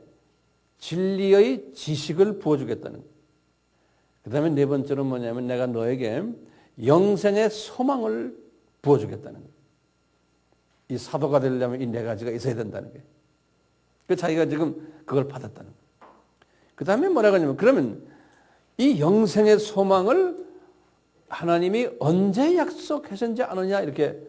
Speaker 1: 진리의 지식을 부어주겠다는 거예요. 그 다음에 네 번째는 뭐냐면 내가 너에게 영생의 소망을 부어주겠다는 거예요. 이 사도가 되려면 이 네 가지가 있어야 된다는 거예요. 그 자기가 지금 그걸 받았다는 거예요. 그 다음에 뭐라고 하냐면 그러면 이 영생의 소망을 하나님이 언제 약속하셨는지 아느냐 이렇게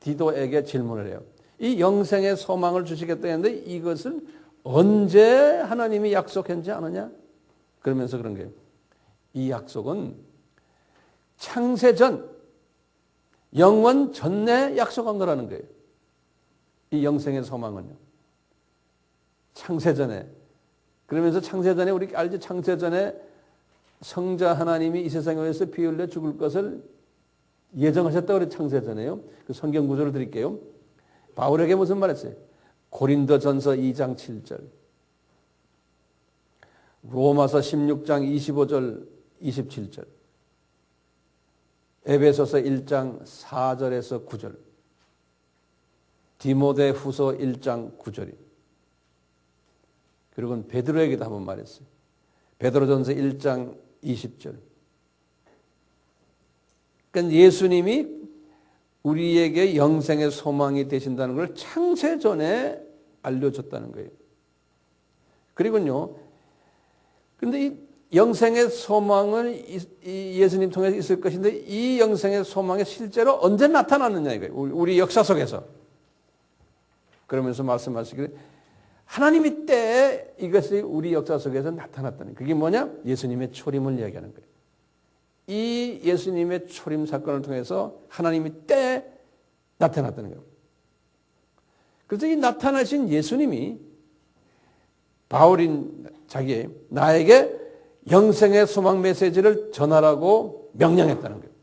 Speaker 1: 디도에게 질문을 해요. 이 영생의 소망을 주시겠다 했는데 이것을 언제 하나님이 약속했는지 아느냐? 그러면서 그런 거예요. 이 약속은 창세전, 영원 전에 약속한 거라는 거예요. 이 영생의 소망은요. 창세전에. 그러면서 창세전에 우리 알지? 창세전에 성자 하나님이 이 세상에 오셔서 피 흘려 죽을 것을 예정하셨다고 그래 창세전에요. 그 성경 구절을 드릴게요. 바울에게 무슨 말했어요? 고린도전서 2장 7절. 로마서 16장 25절 27절. 에베소서 1장 4절에서 9절. 디모데후서 1장 9절이. 그리고 베드로에게도 한번 말했어요. 베드로전서 1장 20절. 그러니까 예수님이 우리에게 영생의 소망이 되신다는 걸 창세전에 알려줬다는 거예요. 그리고요. 그런데 이 영생의 소망은 예수님 통해서 있을 것인데 이 영생의 소망이 실제로 언제 나타났느냐 이거예요. 우리 역사 속에서. 그러면서 말씀하시기를 하나님이 때에 이것이 우리 역사 속에서 나타났다는 거예요. 그게 뭐냐? 예수님의 초림을 이야기하는 거예요. 이 예수님의 초림 사건을 통해서 하나님이 때에 나타났다는 거예요. 그래서 이 나타나신 예수님이 바울인 자기 나에게 영생의 소망 메시지를 전하라고 명령했다는 거예요.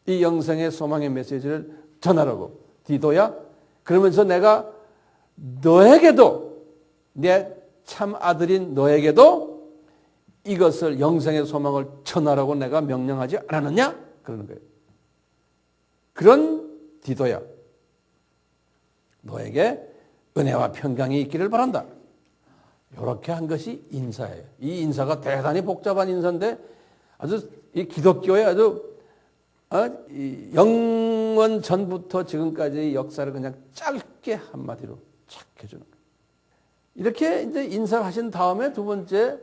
Speaker 1: 이 영생의 소망의 메시지를 전하라고. 디도야, 그러면서 내가 너에게도 내 참 아들인 너에게도 이것을 영생의 소망을 전하라고 내가 명령하지 않았느냐? 그러는 거예요. 그런 디도야. 너에게 은혜와 평강이 있기를 바란다. 이렇게 한 것이 인사예요. 이 인사가 대단히 복잡한 인사인데 아주 이 기독교의 아주 영원 전부터 지금까지 역사를 그냥 짧게 한마디로 착 해주는 거예요. 이렇게 이제 인사하신 다음에 두 번째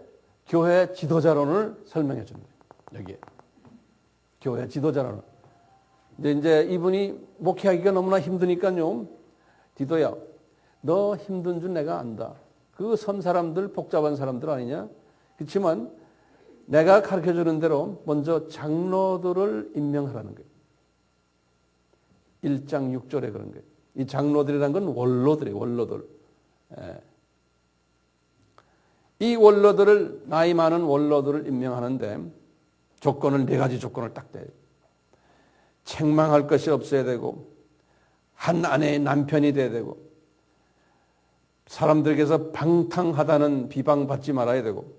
Speaker 1: 교회 지도자론을 설명해 주는 거예요. 여기에. 교회 지도자론을. 이제 이분이 목회하기가 너무나 힘드니까요. 디도야, 너 힘든 줄 내가 안다. 그 섬 사람들, 복잡한 사람들 아니냐? 그렇지만 내가 가르쳐 주는 대로 먼저 장로들을 임명하라는 거예요. 1장 6절에 그런 거예요. 이 장로들이라는 건 원로들이에요. 원로들. 예. 이 원로들을, 나이 많은 원로들을 임명하는데 조건을, 4가지 조건을 딱 대요. 책망할 것이 없어야 되고, 한 아내의 남편이 돼야 되고, 사람들에게서 방탕하다는 비방받지 말아야 되고,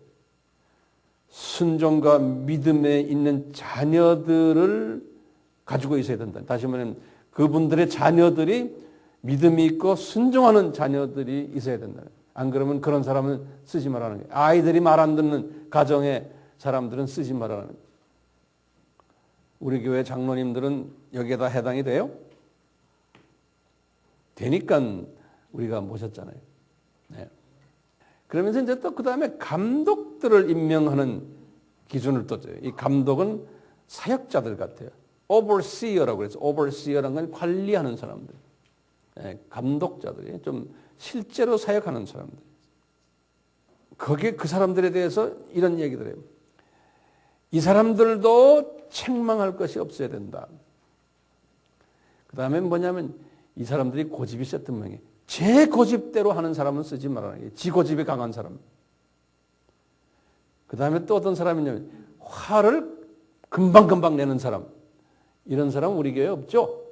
Speaker 1: 순종과 믿음에 있는 자녀들을 가지고 있어야 된다. 다시 말하면 그분들의 자녀들이 믿음이 있고 순종하는 자녀들이 있어야 된다. 안 그러면 그런 사람은 쓰지 말라는 거예요. 아이들이 말 안 듣는 가정의 사람들은 쓰지 말라는 거예요. 우리 교회 장로님들은 여기에다 해당이 돼요? 되니까 우리가 모셨잖아요. 네. 그러면서 이제 또 그 다음에 감독들을 임명하는 기준을 또 줘요. 이 감독은 사역자들 같아요. overseer라고 그래서 overseer라는 건 관리하는 사람들. 네, 감독자들이 좀 실제로 사역하는 사람들. 거기에 그 사람들에 대해서 이런 얘기들 해요. 이 사람들도 책망할 것이 없어야 된다. 그 다음에 뭐냐면 이 사람들이 고집이 세트 모양이에요. 제 고집대로 하는 사람은 쓰지 말라는 거예요. 지 고집이 강한 사람. 그 다음에 또 어떤 사람이냐면 화를 금방금방 내는 사람. 이런 사람은 우리 교회에 없죠.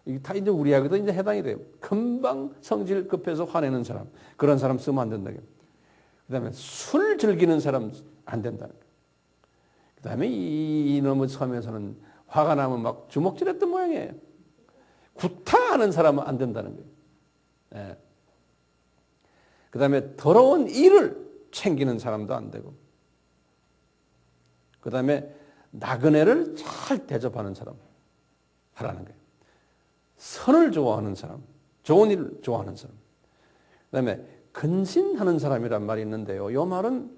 Speaker 1: 이게 다 이제 우리하고도 이제 해당이 돼요. 금방 성질 급해서 화내는 사람. 그런 사람 쓰면 안 된다. 그 다음에 술 즐기는 사람 안 된다는 거예요. 그 다음에 이놈의 섬에서는 화가 나면 막 주먹질했던 모양이에요. 구타하는 사람은 안 된다는 거예요. 네. 그 다음에 더러운 일을 챙기는 사람도 안 되고, 그 다음에 나그네를 잘 대접하는 사람 하라는 거예요. 선을 좋아하는 사람, 좋은 일을 좋아하는 사람. 그 다음에 근신하는 사람이란 말이 있는데요. 이 말은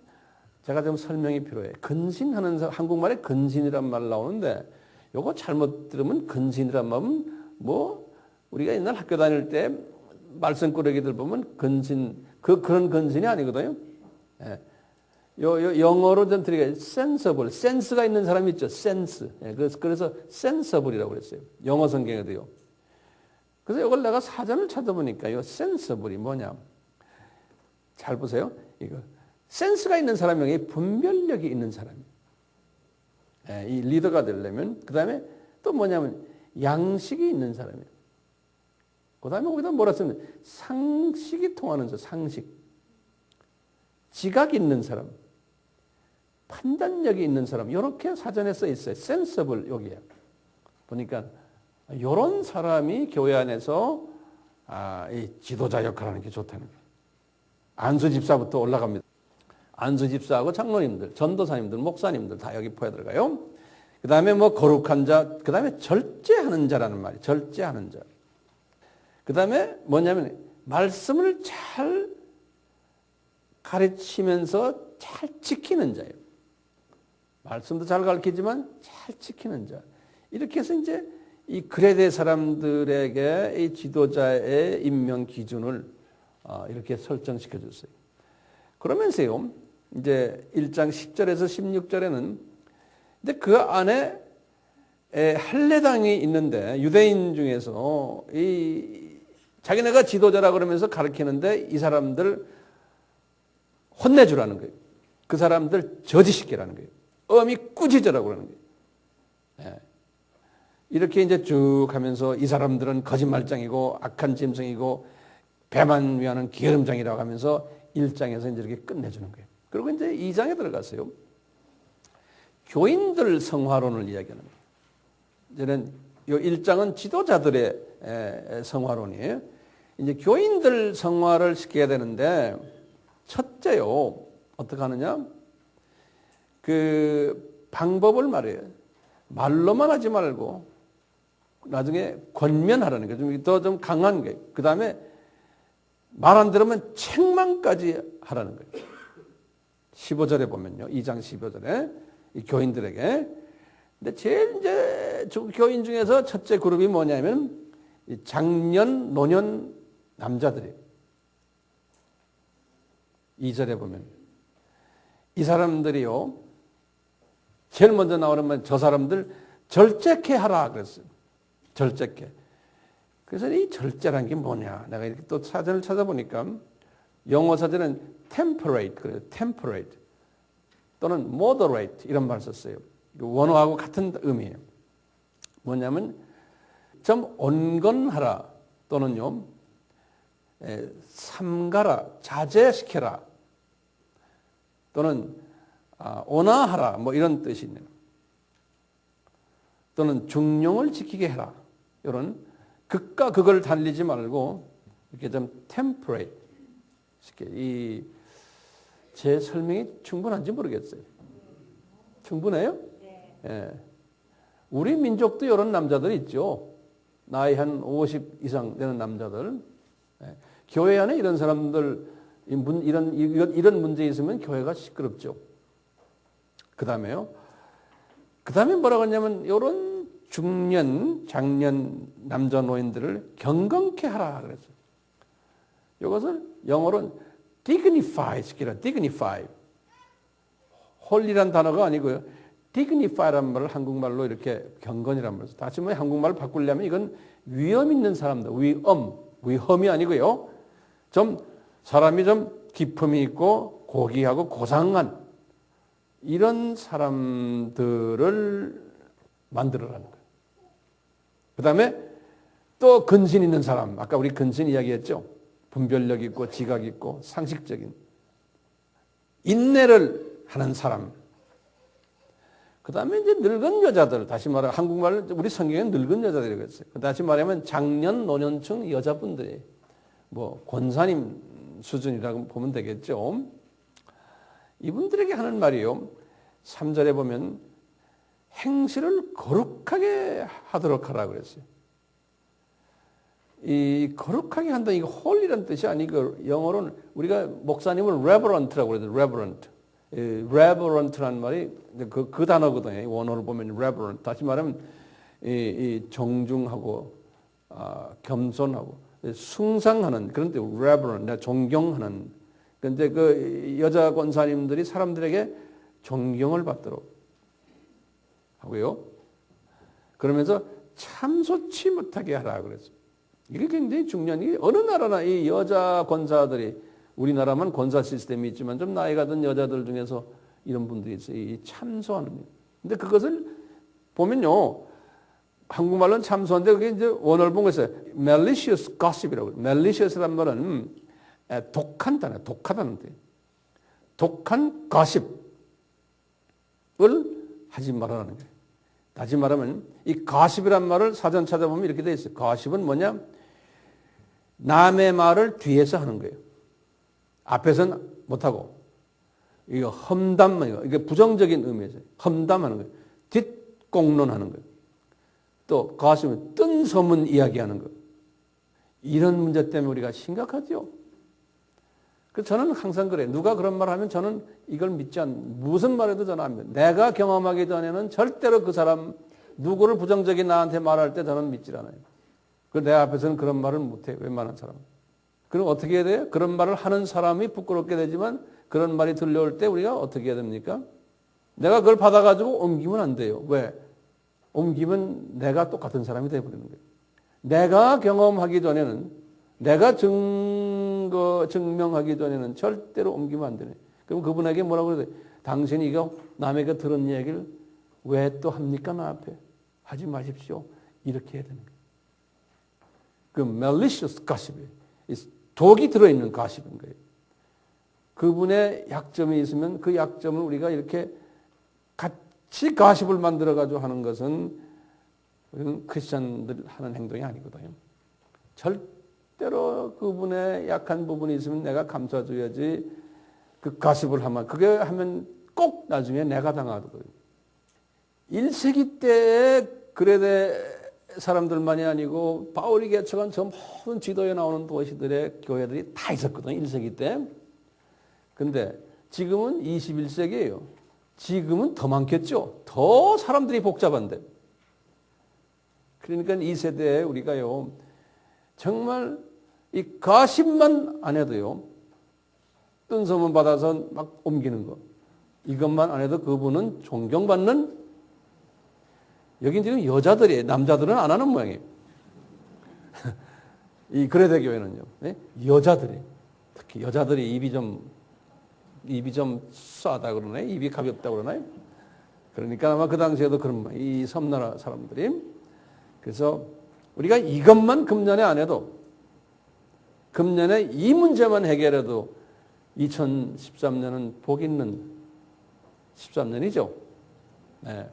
Speaker 1: 제가 좀 설명이 필요해요. 근신하는 사람, 한국말에 근신이란 말 나오는데 이거 잘못 들으면 근신이란 말은 뭐 우리가 옛날 학교 다닐 때 말썽꾸러기들 보면 근신, 그런 근신이 아니거든요. 예. 영어로 좀 드리게 sensible, 센스가 있는 사람이 있죠. 센스. 예. 그래서 sensible이라고 그랬어요. 영어 성경에도요. 그래서 이걸 내가 사전을 찾아보니까 이 sensible이 뭐냐. 잘 보세요. 이거 센스가 있는 사람이 분별력이 있는 사람이에요. 예. 이 리더가 되려면 그 다음에 또 뭐냐면 양식이 있는 사람이에요. 그 다음에 거기다 뭐라 쓰면 상식이 통하는 사람, 상식. 지각 있는 사람, 판단력이 있는 사람, 이렇게 사전에 써 있어요. 센서블 여기에. 보니까 이런 사람이 교회 안에서 이 지도자 역할을 하는 게 좋다는 거예요. 안수 집사부터 올라갑니다. 안수 집사하고 장로님들, 전도사님들, 목사님들 다 여기 포에 들어가요. 그 다음에 뭐 거룩한 자, 그 다음에 절제하는 자라는 말이 절제하는 자. 그 다음에 뭐냐면 말씀을 잘 가르치면서 잘 지키는 자예요. 말씀도 잘 가르치지만 잘 지키는 자. 이렇게 해서 이제 이 그레데 사람들에게 이 지도자의 임명 기준을 이렇게 설정시켜 줬어요. 그러면서요, 이제 1장 10절에서 16절에는 근데 그 안에 할례당이 있는데 유대인 중에서 자기네가 지도자라 그러면서 가르치는데 이 사람들 혼내주라는 거예요. 그 사람들 저지시키라는 거예요. 엄히 꾸짖으라고 그러는 거예요. 예. 이렇게 이제 쭉 하면서 이 사람들은 거짓말장이고 악한 짐승이고 배만 위하는 게으름장이라고 하면서 1장에서 이제 이렇게 끝내주는 거예요. 그리고 이제 2장에 들어갔어요. 교인들 성화론을 이야기하는 거예요. 이제는 이 1장은 지도자들의 성화론이에요. 이제 교인들 성화를 시켜야 되는데, 첫째요, 어떻게 하느냐? 그 방법을 말해요. 말로만 하지 말고, 나중에 권면하라는 거예요. 더 좀 강한 거예요. 그 다음에 말 안 들으면 책망까지 하라는 거예요. 15절에 보면요. 2장 15절에 이 교인들에게. 근데 제일 이제 교인 중에서 첫째 그룹이 뭐냐면 이 장년, 노년 남자들이에요. 2절에 보면 이 사람들이요. 제일 먼저 나오는 말, 저 사람들 절제케 하라 그랬어요. 절제케. 그래서 이 절제란 게 뭐냐? 내가 이렇게 또 사전을 찾아보니까 영어 사전은 temperate 그래요. temperate 또는 moderate 이런 말을 썼어요. 원어하고 같은 의미예요. 뭐냐면 좀 온건하라 또는요 삼가라 자제시켜라 또는 온화하라 뭐 이런 뜻이 있네요. 또는 중용을 지키게 해라. 이런 극과 극을 달리지 말고 이렇게 좀 temperate 제 설명이 충분한지 모르겠어요. 충분해요? 네. 예. 우리 민족도 이런 남자들 있죠. 나이 한 50 이상 되는 남자들. 예. 교회 안에 이런 사람들 이런 문제 있으면 교회가 시끄럽죠. 그 다음에요. 그 다음에 뭐라고 하냐면 이런 중년, 장년 남자 노인들을 경건케 하라 그랬어요. 이것을 영어로는 dignify 시키라. dignify. 홀리란 단어가 아니고요. dignify란 말을 한국말로 이렇게 경건이란 말을 다시 말해 한국말을 바꾸려면 이건 위험 있는 사람들, 위험이 아니고요. 좀 사람이 좀 기품이 있고 고귀하고 고상한 이런 사람들을 만들어라는 거예요. 그 다음에 또 근신 있는 사람, 아까 우리 근신 이야기했죠. 분별력 있고 지각 있고 상식적인 인내를 하는 사람. 그 다음에 이제 늙은 여자들, 다시 말해 한국말 우리 성경에는 늙은 여자들이라고 했어요. 다시 말하면 장년, 노년층 여자분들이 뭐 권사님 수준이라고 보면 되겠죠. 이분들에게 하는 말이요. 3절에 보면 행실을 거룩하게 하도록 하라고 그랬어요. 이 거룩하게 한다 이거 홀이라는 뜻이 아니고 영어로는 우리가 목사님을 reverent라고 그래요. reverent. reverent라는 말이 그 단어거든요. 원어를 보면 reverent. 다시 말하면 이 정중하고 겸손하고 숭상하는 그런 뜻 reverent. 존경하는. 그런데 그 여자 권사님들이 사람들에게 존경을 받도록 하고요. 그러면서 참소치 못하게 하라 그랬어요. 이게 굉장히 중요한 게 어느 나라나 이 여자 권사들이 우리나라만 권사 시스템이 있지만 좀 나이가 든 여자들 중에서 이런 분들이 있어요. 이 참소하는. 근데 그것을 보면요. 한국말로는 참소인데 그게 이제 원어를 본 것이 malicious gossip이라고 해요. malicious라는 말은 독한 단어, 독하다는 뜻. 독한 gossip을 하지 말라는 거예요. 다시 말하면 이 gossip이란 말을 사전 찾아보면 이렇게 돼 있어요. gossip은 뭐냐? 남의 말을 뒤에서 하는 거예요. 앞에서는 못하고. 이거 험담만, 이게 부정적인 의미에서 험담하는 거예요. 뒷공론하는 거예요. 또 gossip은 뜬 소문 이야기하는 거예요. 이런 문제 때문에 우리가 심각하죠. 그래서 저는 항상 그래요. 누가 그런 말 하면 저는 이걸 믿지 않는, 무슨 말해도 저는 안 믿어요. 내가 경험하기 전에는 절대로 그 사람, 누구를 부정적인 나한테 말할 때 저는 믿질 않아요. 내 앞에서는 그런 말을 못해요. 웬만한 사람은. 그럼 어떻게 해야 돼요? 그런 말을 하는 사람이 부끄럽게 되지만 그런 말이 들려올 때 우리가 어떻게 해야 됩니까? 내가 그걸 받아가지고 옮기면 안 돼요. 왜? 옮기면 내가 똑같은 사람이 되어버리는 거예요. 내가 경험하기 전에는, 내가 증명하기 전에는 절대로 옮기면 안 되네. 그럼 그분에게 뭐라고 그래야 돼? 당신이 이거 남에게 들은 얘기를 왜 또 합니까? 나 앞에. 하지 마십시오. 이렇게 해야 되는 거예요. 그 malicious gossip이에요. 독이 들어있는 gossip인 거예요. 그분의 약점이 있으면 그 약점을 우리가 이렇게 가십을 만들어가지고 하는 것은 우리는 크리스천들 하는 행동이 아니거든요. 절대로 그분의 약한 부분이 있으면 내가 감싸줘야지 그 가십을 하면, 그게 하면 꼭 나중에 내가 당하거든요. 1세기 때에 그레데 사람들만이 아니고 바울이 개척한 저 모든 지도에 나오는 도시들의 교회들이 다 있었거든요. 1세기 때. 근데 지금은 21세기예요. 지금은 더 많겠죠. 더 사람들이 복잡한데. 그러니까 이 세대에 우리가요, 정말 이 가십만 안 해도요, 뜬 소문 받아서 막 옮기는 거, 이것만 안 해도 그분은 존경받는, 여긴 지금 여자들이, 남자들은 안 하는 모양이에요. 이 그레데 교회는요, 네? 여자들이, 특히 여자들이 입이 좀 싸다 그러나요? 입이 가볍다 그러나요? 그러니까 아마 그 당시에도 그런, 이 섬나라 사람들이. 그래서 우리가 이것만 금년에 안 해도, 금년에 이 문제만 해결해도 2013년은 복 있는 13년이죠. 네.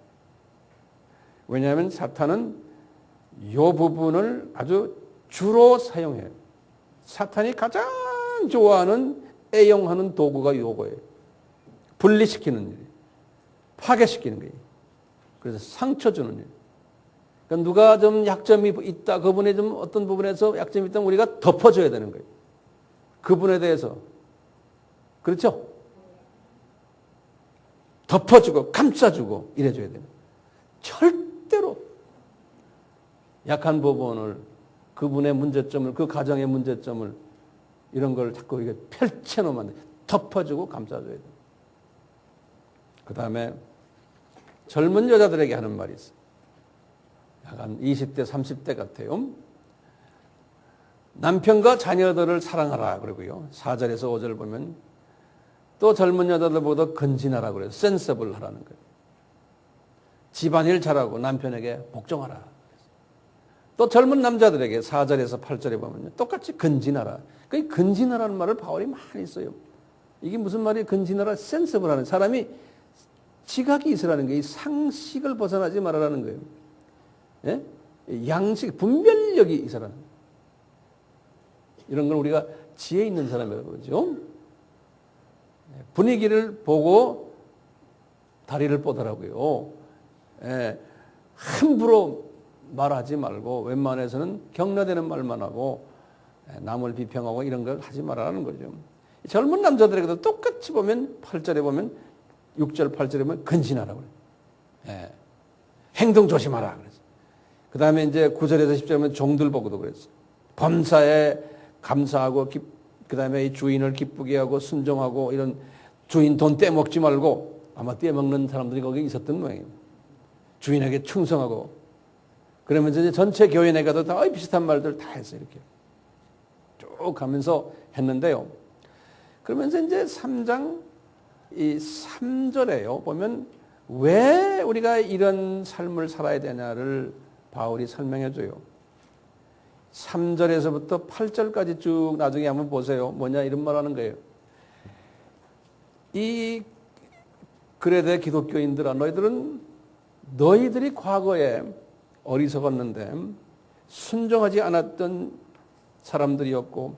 Speaker 1: 왜냐하면 사탄은 이 부분을 아주 주로 사용해요. 사탄이 가장 좋아하는, 애용하는 도구가 요거예요. 분리시키는 일, 파괴시키는 거예요. 그래서 상처 주는 일. 그러니까 누가 좀 약점이 있다, 그분의 좀 어떤 부분에서 약점이 있다면 우리가 덮어줘야 되는 거예요. 그분에 대해서. 그렇죠? 덮어주고 감싸주고 이래줘야 돼요. 절대로 약한 부분을, 그분의 문제점을, 그 가정의 문제점을, 이런 걸 자꾸 이게 펼쳐놓으면 안 돼. 덮어주고 감싸줘야 돼. 그 다음에 젊은 여자들에게 하는 말이 있어요. 약간 20대, 30대 같아요. 남편과 자녀들을 사랑하라 그러고요. 4절에서 5절 보면 또 젊은 여자들보다 건진하라 그래요. 센서블 하라는 거예요. 집안일 잘하고 남편에게 복종하라. 또 젊은 남자들에게 4절에서 8절에 보면 똑같이 건진하라. 그 건진하라는 말을 바울이 많이 써요. 이게 무슨 말이에요? 건진하라, 센서블 하는, 사람이 지각이 있으라는 거예요. 상식을 벗어나지 말아라는 거예요. 예? 양식, 분별력이 있어라는 거예요. 이런 걸 우리가 지혜 있는 사람이라고 그러죠. 분위기를 보고 다리를 뻗으라고요. 예, 함부로 말하지 말고 웬만해서는 격려되는 말만 하고 남을 비평하고 이런 걸 하지 말라는 거죠. 젊은 남자들에게도 똑같이 보면 8절에 보면 6절 8절에 보면 건진하라고 그래요. 예, 행동 조심하라 그래서. 그 다음에 이제 9절에서 10절에 보면 종들 보고도 그랬어요. 범사에 감사하고 그 다음에 이 주인을 기쁘게 하고 순종하고, 이런 주인 돈 떼먹지 말고, 아마 떼먹는 사람들이 거기 있었던 모양이에요. 주인에게 충성하고, 그러면서 이제 전체 교회 내가도 다 비슷한 말들 다 했어요. 이렇게 쭉 가면서 했는데요. 그러면서 이제 3장 이 3절에요. 보면 왜 우리가 이런 삶을 살아야 되냐를 바울이 설명해 줘요. 3절에서부터 8절까지 쭉 나중에 한번 보세요. 뭐냐 이런 말 하는 거예요. 이 그레데 기독교인들아, 너희들이 과거에 어리석었는데 순종하지 않았던 사람들이었고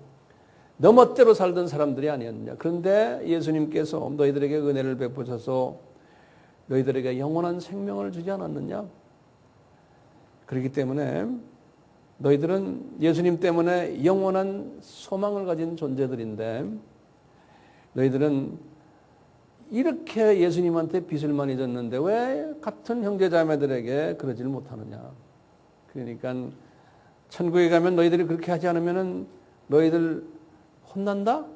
Speaker 1: 너 멋대로 살던 사람들이 아니었느냐. 그런데 예수님께서 너희들에게 은혜를 베푸셔서 너희들에게 영원한 생명을 주지 않았느냐. 그렇기 때문에 너희들은 예수님 때문에 영원한 소망을 가진 존재들인데 너희들은 이렇게 예수님한테 빚을 많이 졌는데 왜 같은 형제자매들에게 그러질 못하느냐. 그러니까 천국에 가면 너희들이 그렇게 하지 않으면 너희들 혼난다?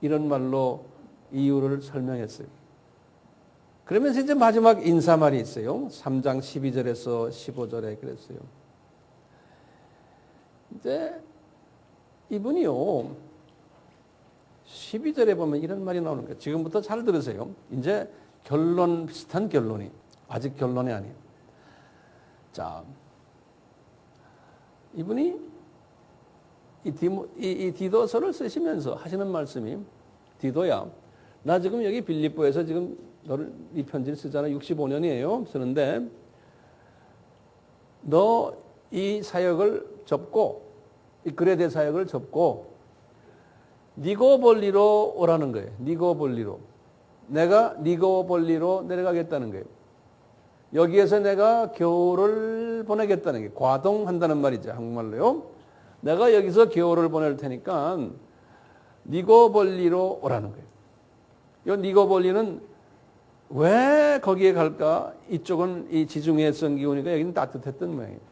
Speaker 1: 이런 말로 이유를 설명했어요. 그러면서 이제 마지막 인사말이 있어요. 3장 12절에서 15절에 그랬어요. 이제 이분이요, 12절에 보면 이런 말이 나오는 거예요. 지금부터 잘 들으세요. 이제 결론, 비슷한 결론이, 아직 결론이 아니에요. 자, 이분이 이 디도서를 쓰시면서 하시는 말씀이, 디도야, 나 지금 여기 빌립보에서 지금 너를 이 편지를 쓰잖아. 65년이에요. 쓰는데 너 이 사역을 접고 이 그레데 사역을 접고 니고볼리로 오라는 거예요. 니고볼리로. 내가 니고볼리로 내려가겠다는 거예요. 여기에서 내가 겨울을 보내겠다는 게 과동한다는 말이죠. 한국말로요. 내가 여기서 겨울을 보낼 테니까 니고볼리로 오라는 거예요. 이 니고볼리는 왜 거기에 갈까? 이쪽은 이 지중해성 기온이니까 여기는 따뜻했던 모양이에요.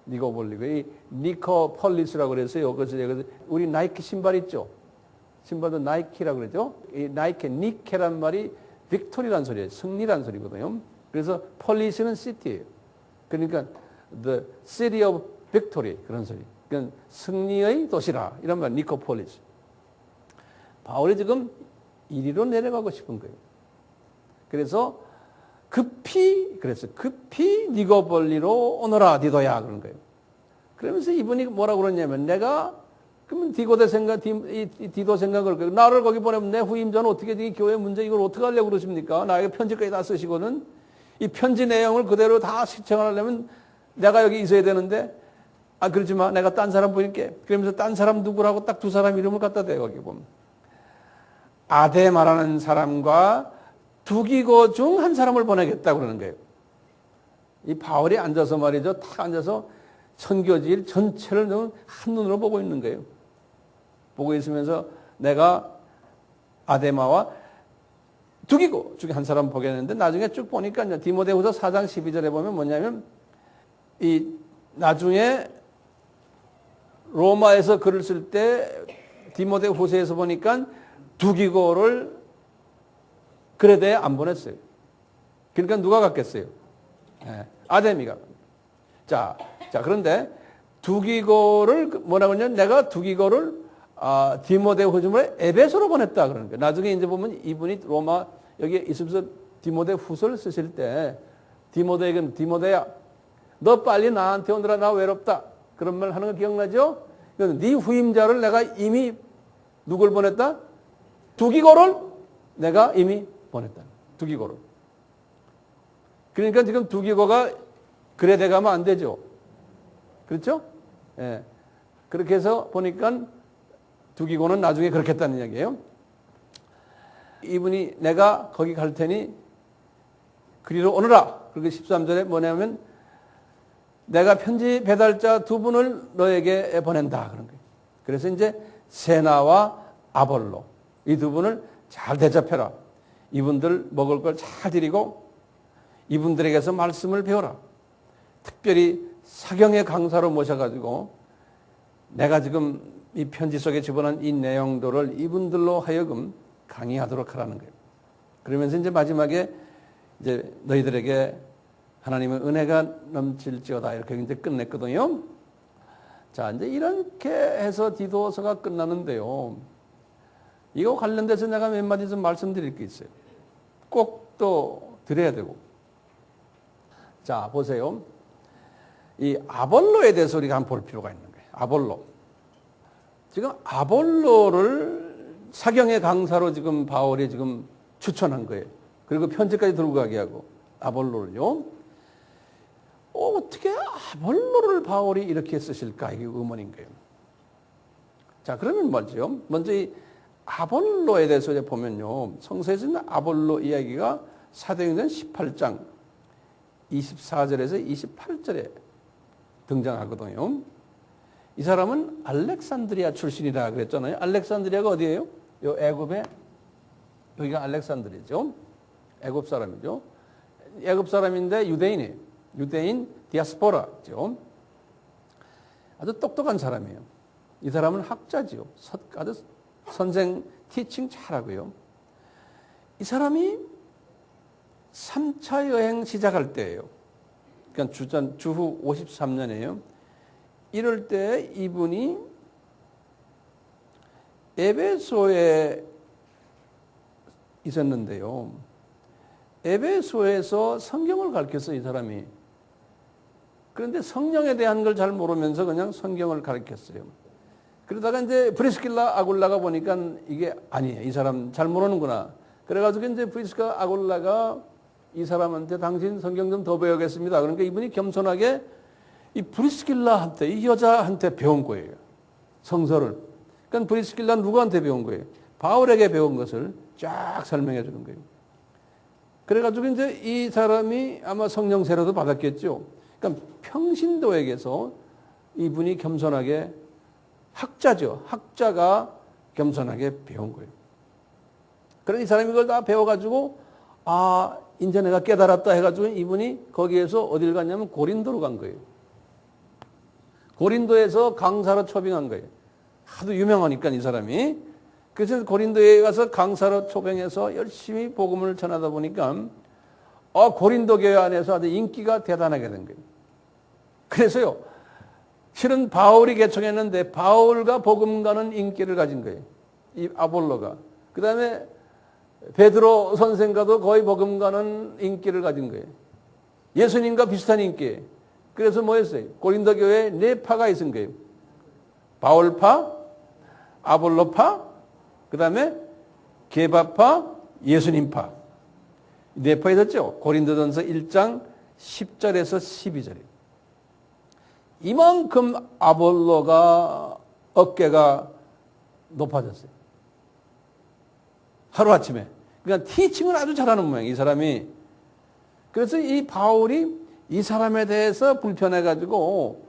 Speaker 1: 니고볼리가 이 니코폴리스라고 그랬어요. 그래서 우리 나이키 신발 있죠? 신발도 나이키라고 그러죠? 이 나이키, 니케란 말이 빅토리란 소리예요. 승리란 소리거든요. 그래서 폴리스는 시티예요. 그러니까 the city of victory 그런 소리. 그러니까 승리의 도시라 이런 말 니코폴리스. 바울이 지금 이리로 내려가고 싶은 거예요. 그래서 급히 니고볼리로 오너라 디도야 그런 거예요. 그러면서 이분이 뭐라고 그러냐면 내가 그러면 디도 생각을 나를 거기 보내면 내 후임자는 어떻게 이 교회 문제 이걸 어떻게 하려고 그러십니까? 나에게 편지까지 다 쓰시고는 이 편지 내용을 그대로 다 시청하려면 내가 여기 있어야 되는데 그러지 마. 내가 딴 사람 보낼게. 그러면서 딴 사람 누구라고 딱 두 사람 이름을 갖다 대요. 거기 보면. 아데마라는 사람과 두기고 중 한 사람을 보내겠다고 그러는 거예요. 이 바울이 앉아서 말이죠. 탁 앉아서 선교지일 전체를 한눈으로 보고 있는 거예요. 보고 있으면서 내가 아데마와 두기고 중에 한 사람 보겠는데 나중에 쭉 보니까 이제 디모데후서 4장 12절에 보면 뭐냐면 이 나중에 로마에서 글을 쓸 때 디모데후서에서 보니까 두기고를 그레데에 안 보냈어요. 그러니까 누가 갔겠어요? 네, 아데미가. 자, 그런데 두기고를 뭐라고 하냐면 내가 두기고를 디모데후서를 에베소로 보냈다 그러는 거예요. 나중에 이제 보면 이분이 로마 여기에 있으면서 디모데후서를 쓰실 때 디모데에게는 디모데야 너 빨리 나한테 오느라 나 외롭다. 그런 말 하는 거 기억나죠? 네 후임자를 내가 이미 누굴 보냈다? 두기고를 내가 이미 보냈다. 두기고를. 그러니까 지금 두기고가 그레데 가면 안 되죠. 그렇죠? 예. 그렇게 해서 보니까 두기고는 나중에 그렇게 했다는 이야기예요. 이분이 내가 거기 갈 테니 그리로 오너라. 그리고 13절에 뭐냐면 내가 편지 배달자 두 분을 너에게 보낸다. 그런 거예요. 그래서 이제 세나와 아볼로 이 두 분을 잘 대접해라. 이분들 먹을 걸 잘 드리고 이분들에게서 말씀을 배워라. 특별히 사경의 강사로 모셔가지고 내가 지금 이 편지 속에 집어넣은 이 내용들을 이분들로 하여금 강의하도록 하라는 거예요. 그러면서 이제 마지막에 이제 너희들에게 하나님의 은혜가 넘칠지어다 이렇게 이제 끝냈거든요. 자, 이제 이렇게 해서 디도서가 끝나는데요. 이거 관련돼서 내가 몇 마디 좀 말씀드릴 게 있어요. 꼭 또 드려야 되고. 자, 보세요. 이 아볼로에 대해서 우리가 한번 볼 필요가 있는 거예요. 아볼로. 지금 아볼로를 사경의 강사로 지금 바울이 지금 추천한 거예요. 그리고 편지까지 들고 가게 하고 아볼로를요. 어떻게 아볼로를 바울이 이렇게 쓰실까? 이게 의문인 거예요. 자, 그러면 뭐죠? 먼저 이 아볼로에 대해서 이제 보면요. 성서에서 있는 아볼로 이야기가 사도행전 18장 24절에서 28절에 등장하거든요. 이 사람은 알렉산드리아 출신이라 그랬잖아요. 알렉산드리아가 어디예요? 요 애굽에 여기가 알렉산드리아죠. 애굽 사람이죠. 애굽 사람인데 유대인이에요. 유대인 디아스포라죠. 아주 똑똑한 사람이에요. 이 사람은 학자지요. 아주 선생 티칭 잘하고요. 이 사람이 3차 여행 시작할 때예요. 그러니까 주후 53년이에요. 이럴 때 이분이 에베소에 있었는데요. 에베소에서 성경을 가르쳤어요, 이 사람이. 그런데 성령에 대한 걸 잘 모르면서 그냥 성경을 가르쳤어요. 그러다가 이제 브리스길라 아굴라가 보니까 이게 아니에요. 이 사람 잘 모르는구나. 그래가지고 이제 브리스가 아굴라가 이 사람한테 당신 성경 좀 더 배우겠습니다. 그러니까 이분이 겸손하게 이 브리스길라한테, 이 여자한테 배운 거예요. 성서를. 그러니까 브리스길라 누구한테 배운 거예요? 바울에게 배운 것을 쫙 설명해 주는 거예요. 그래가지고 이제 이 사람이 아마 성령 세례도 받았겠죠. 그러니까 평신도에게서 이분이 겸손하게 학자죠. 학자가 겸손하게 배운 거예요. 그러니 이 사람이 이걸 다 배워가지고 아 이제 내가 깨달았다 해가지고 이분이 거기에서 어딜 갔냐면 고린도로 간 거예요. 고린도에서 강사로 초빙한 거예요. 하도 유명하니까 이 사람이. 그래서 고린도에 가서 강사로 초빙해서 열심히 복음을 전하다 보니까 고린도 교회 안에서 아주 인기가 대단하게 된 거예요. 그래서요. 실은 바울이 개척했는데 바울과 복음가는 인기를 가진 거예요. 이 아볼로가. 그 다음에 베드로 선생과도 거의 복음가는 인기를 가진 거예요. 예수님과 비슷한 인기예요. 그래서 뭐였어요? 고린도 교회에 네 파가 있은 거예요. 바울파, 아볼로파, 그 다음에 게바파, 예수님파. 네 파 있었죠? 고린도전서 1장 10절에서 12절이에요. 이만큼 아볼로가 어깨가 높아졌어요. 하루아침에. 그러니까 티칭을 아주 잘하는 모양이에요. 이 사람이. 그래서 이 바울이 이 사람에 대해서 불편해가지고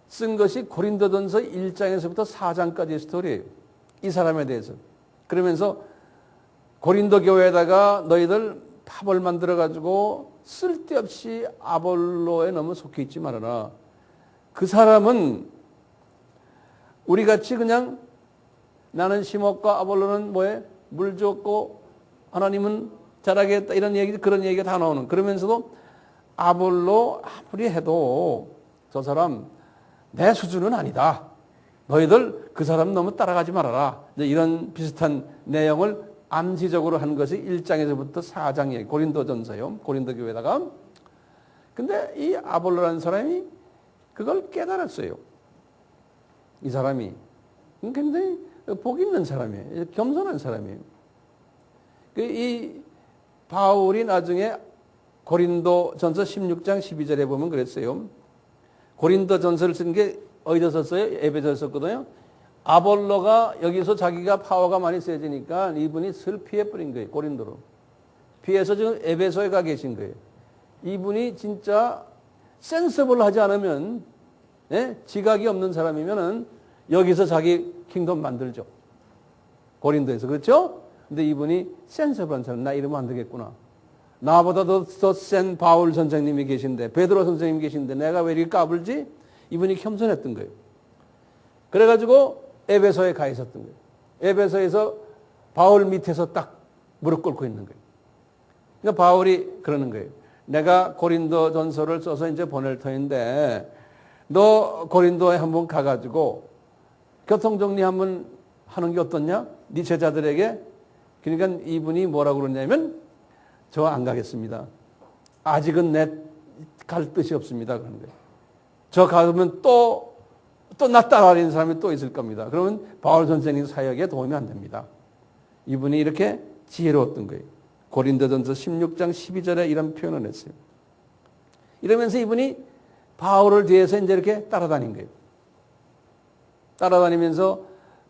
Speaker 1: 쓴 것이 고린도전서 1장에서부터 4장까지의 스토리예요. 이 사람에 대해서. 그러면서 고린도 교회에다가 너희들 팝을 만들어가지고 쓸데없이 아볼로에 너무 속해 있지 말아라. 그 사람은 우리같이 그냥 나는 심었고 아볼로는 뭐해? 물 줬고 하나님은 자라게 했다. 이런 얘기, 그런 얘기가 다 나오는. 그러면서도 아볼로 아무리 해도 저 사람 내 수준은 아니다. 너희들 그 사람 너무 따라가지 말아라. 이런 비슷한 내용을 암시적으로 한 것이 1장에서부터 4장이에요. 고린도전서요. 고린도 교회다가. 근데 이 아볼로라는 사람이 그걸 깨달았어요. 이 사람이. 굉장히 복 있는 사람이에요. 겸손한 사람이에요. 이 바울이 나중에 고린도전서 16장 12절에 보면 그랬어요. 고린도전서를 쓴 게 어디서 썼어요? 에베소에 썼거든요. 아볼로가 여기서 자기가 파워가 많이 세지니까 이분이 슬 피해버린 거예요. 고린도로. 피해서 지금 에베소에 가 계신 거예요. 이분이 진짜 센서블하지 않으면, 지각이 없는 사람이면은 여기서 자기 킹덤 만들죠. 고린도에서. 그렇죠? 근데 이분이 센서블한 사람, 나 이러면 안 되겠구나. 나보다 더 센 바울 선생님이 계신데, 베드로 선생님이 계신데 내가 왜 이렇게 까불지? 이분이 겸손했던 거예요. 그래가지고 에베소에 가 있었던 거예요. 에베소에서 바울 밑에서 딱 무릎 꿇고 있는 거예요. 그러니까 바울이 그러는 거예요. 내가 고린도 전서를 써서 이제 보낼 터인데 너 고린도에 한번 가가지고 교통정리 한번 하는 게 어떻냐? 네 제자들에게. 그러니까 이분이 뭐라고 그러냐면 저 안 가겠습니다. 아직은 내 갈 뜻이 없습니다. 그런 거예요. 저 가면 또 나 따라다니는 사람이 또 있을 겁니다. 그러면 바울 선생님 사역에 도움이 안 됩니다. 이분이 이렇게 지혜로웠던 거예요. 고린도전서 16장 12절에 이런 표현을 했어요. 이러면서 이분이 바울을 뒤에서 이제 이렇게 따라다닌 거예요. 따라다니면서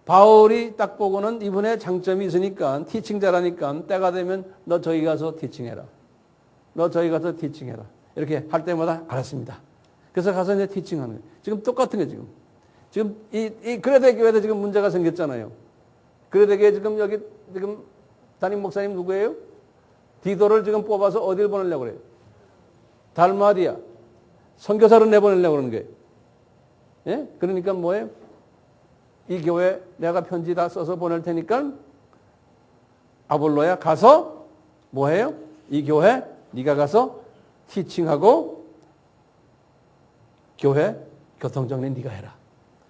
Speaker 1: 바울이 딱 보고는 이분의 장점이 있으니까 티칭 잘하니까 때가 되면 너 저기 가서 티칭해라. 너 저기 가서 티칭해라. 이렇게 할 때마다 알았습니다. 그래서 가서 이제 티칭하는 거예요. 지금 똑같은 거예요, 지금. 지금 이 그레데 교회도 지금 문제가 생겼잖아요. 그레데 교회 지금 여기 지금 담임 목사님 누구예요? 디도를 지금 뽑아서 어딜 보내려고 그래요? 달마디아. 선교사를 내보내려고 그러는 거예요. 예? 그러니까 뭐예요? 이 교회 내가 편지 다 써서 보낼 테니까 아볼로야 가서 뭐해요? 이 교회 네가 가서 티칭하고 교회 교통정리 네가 해라.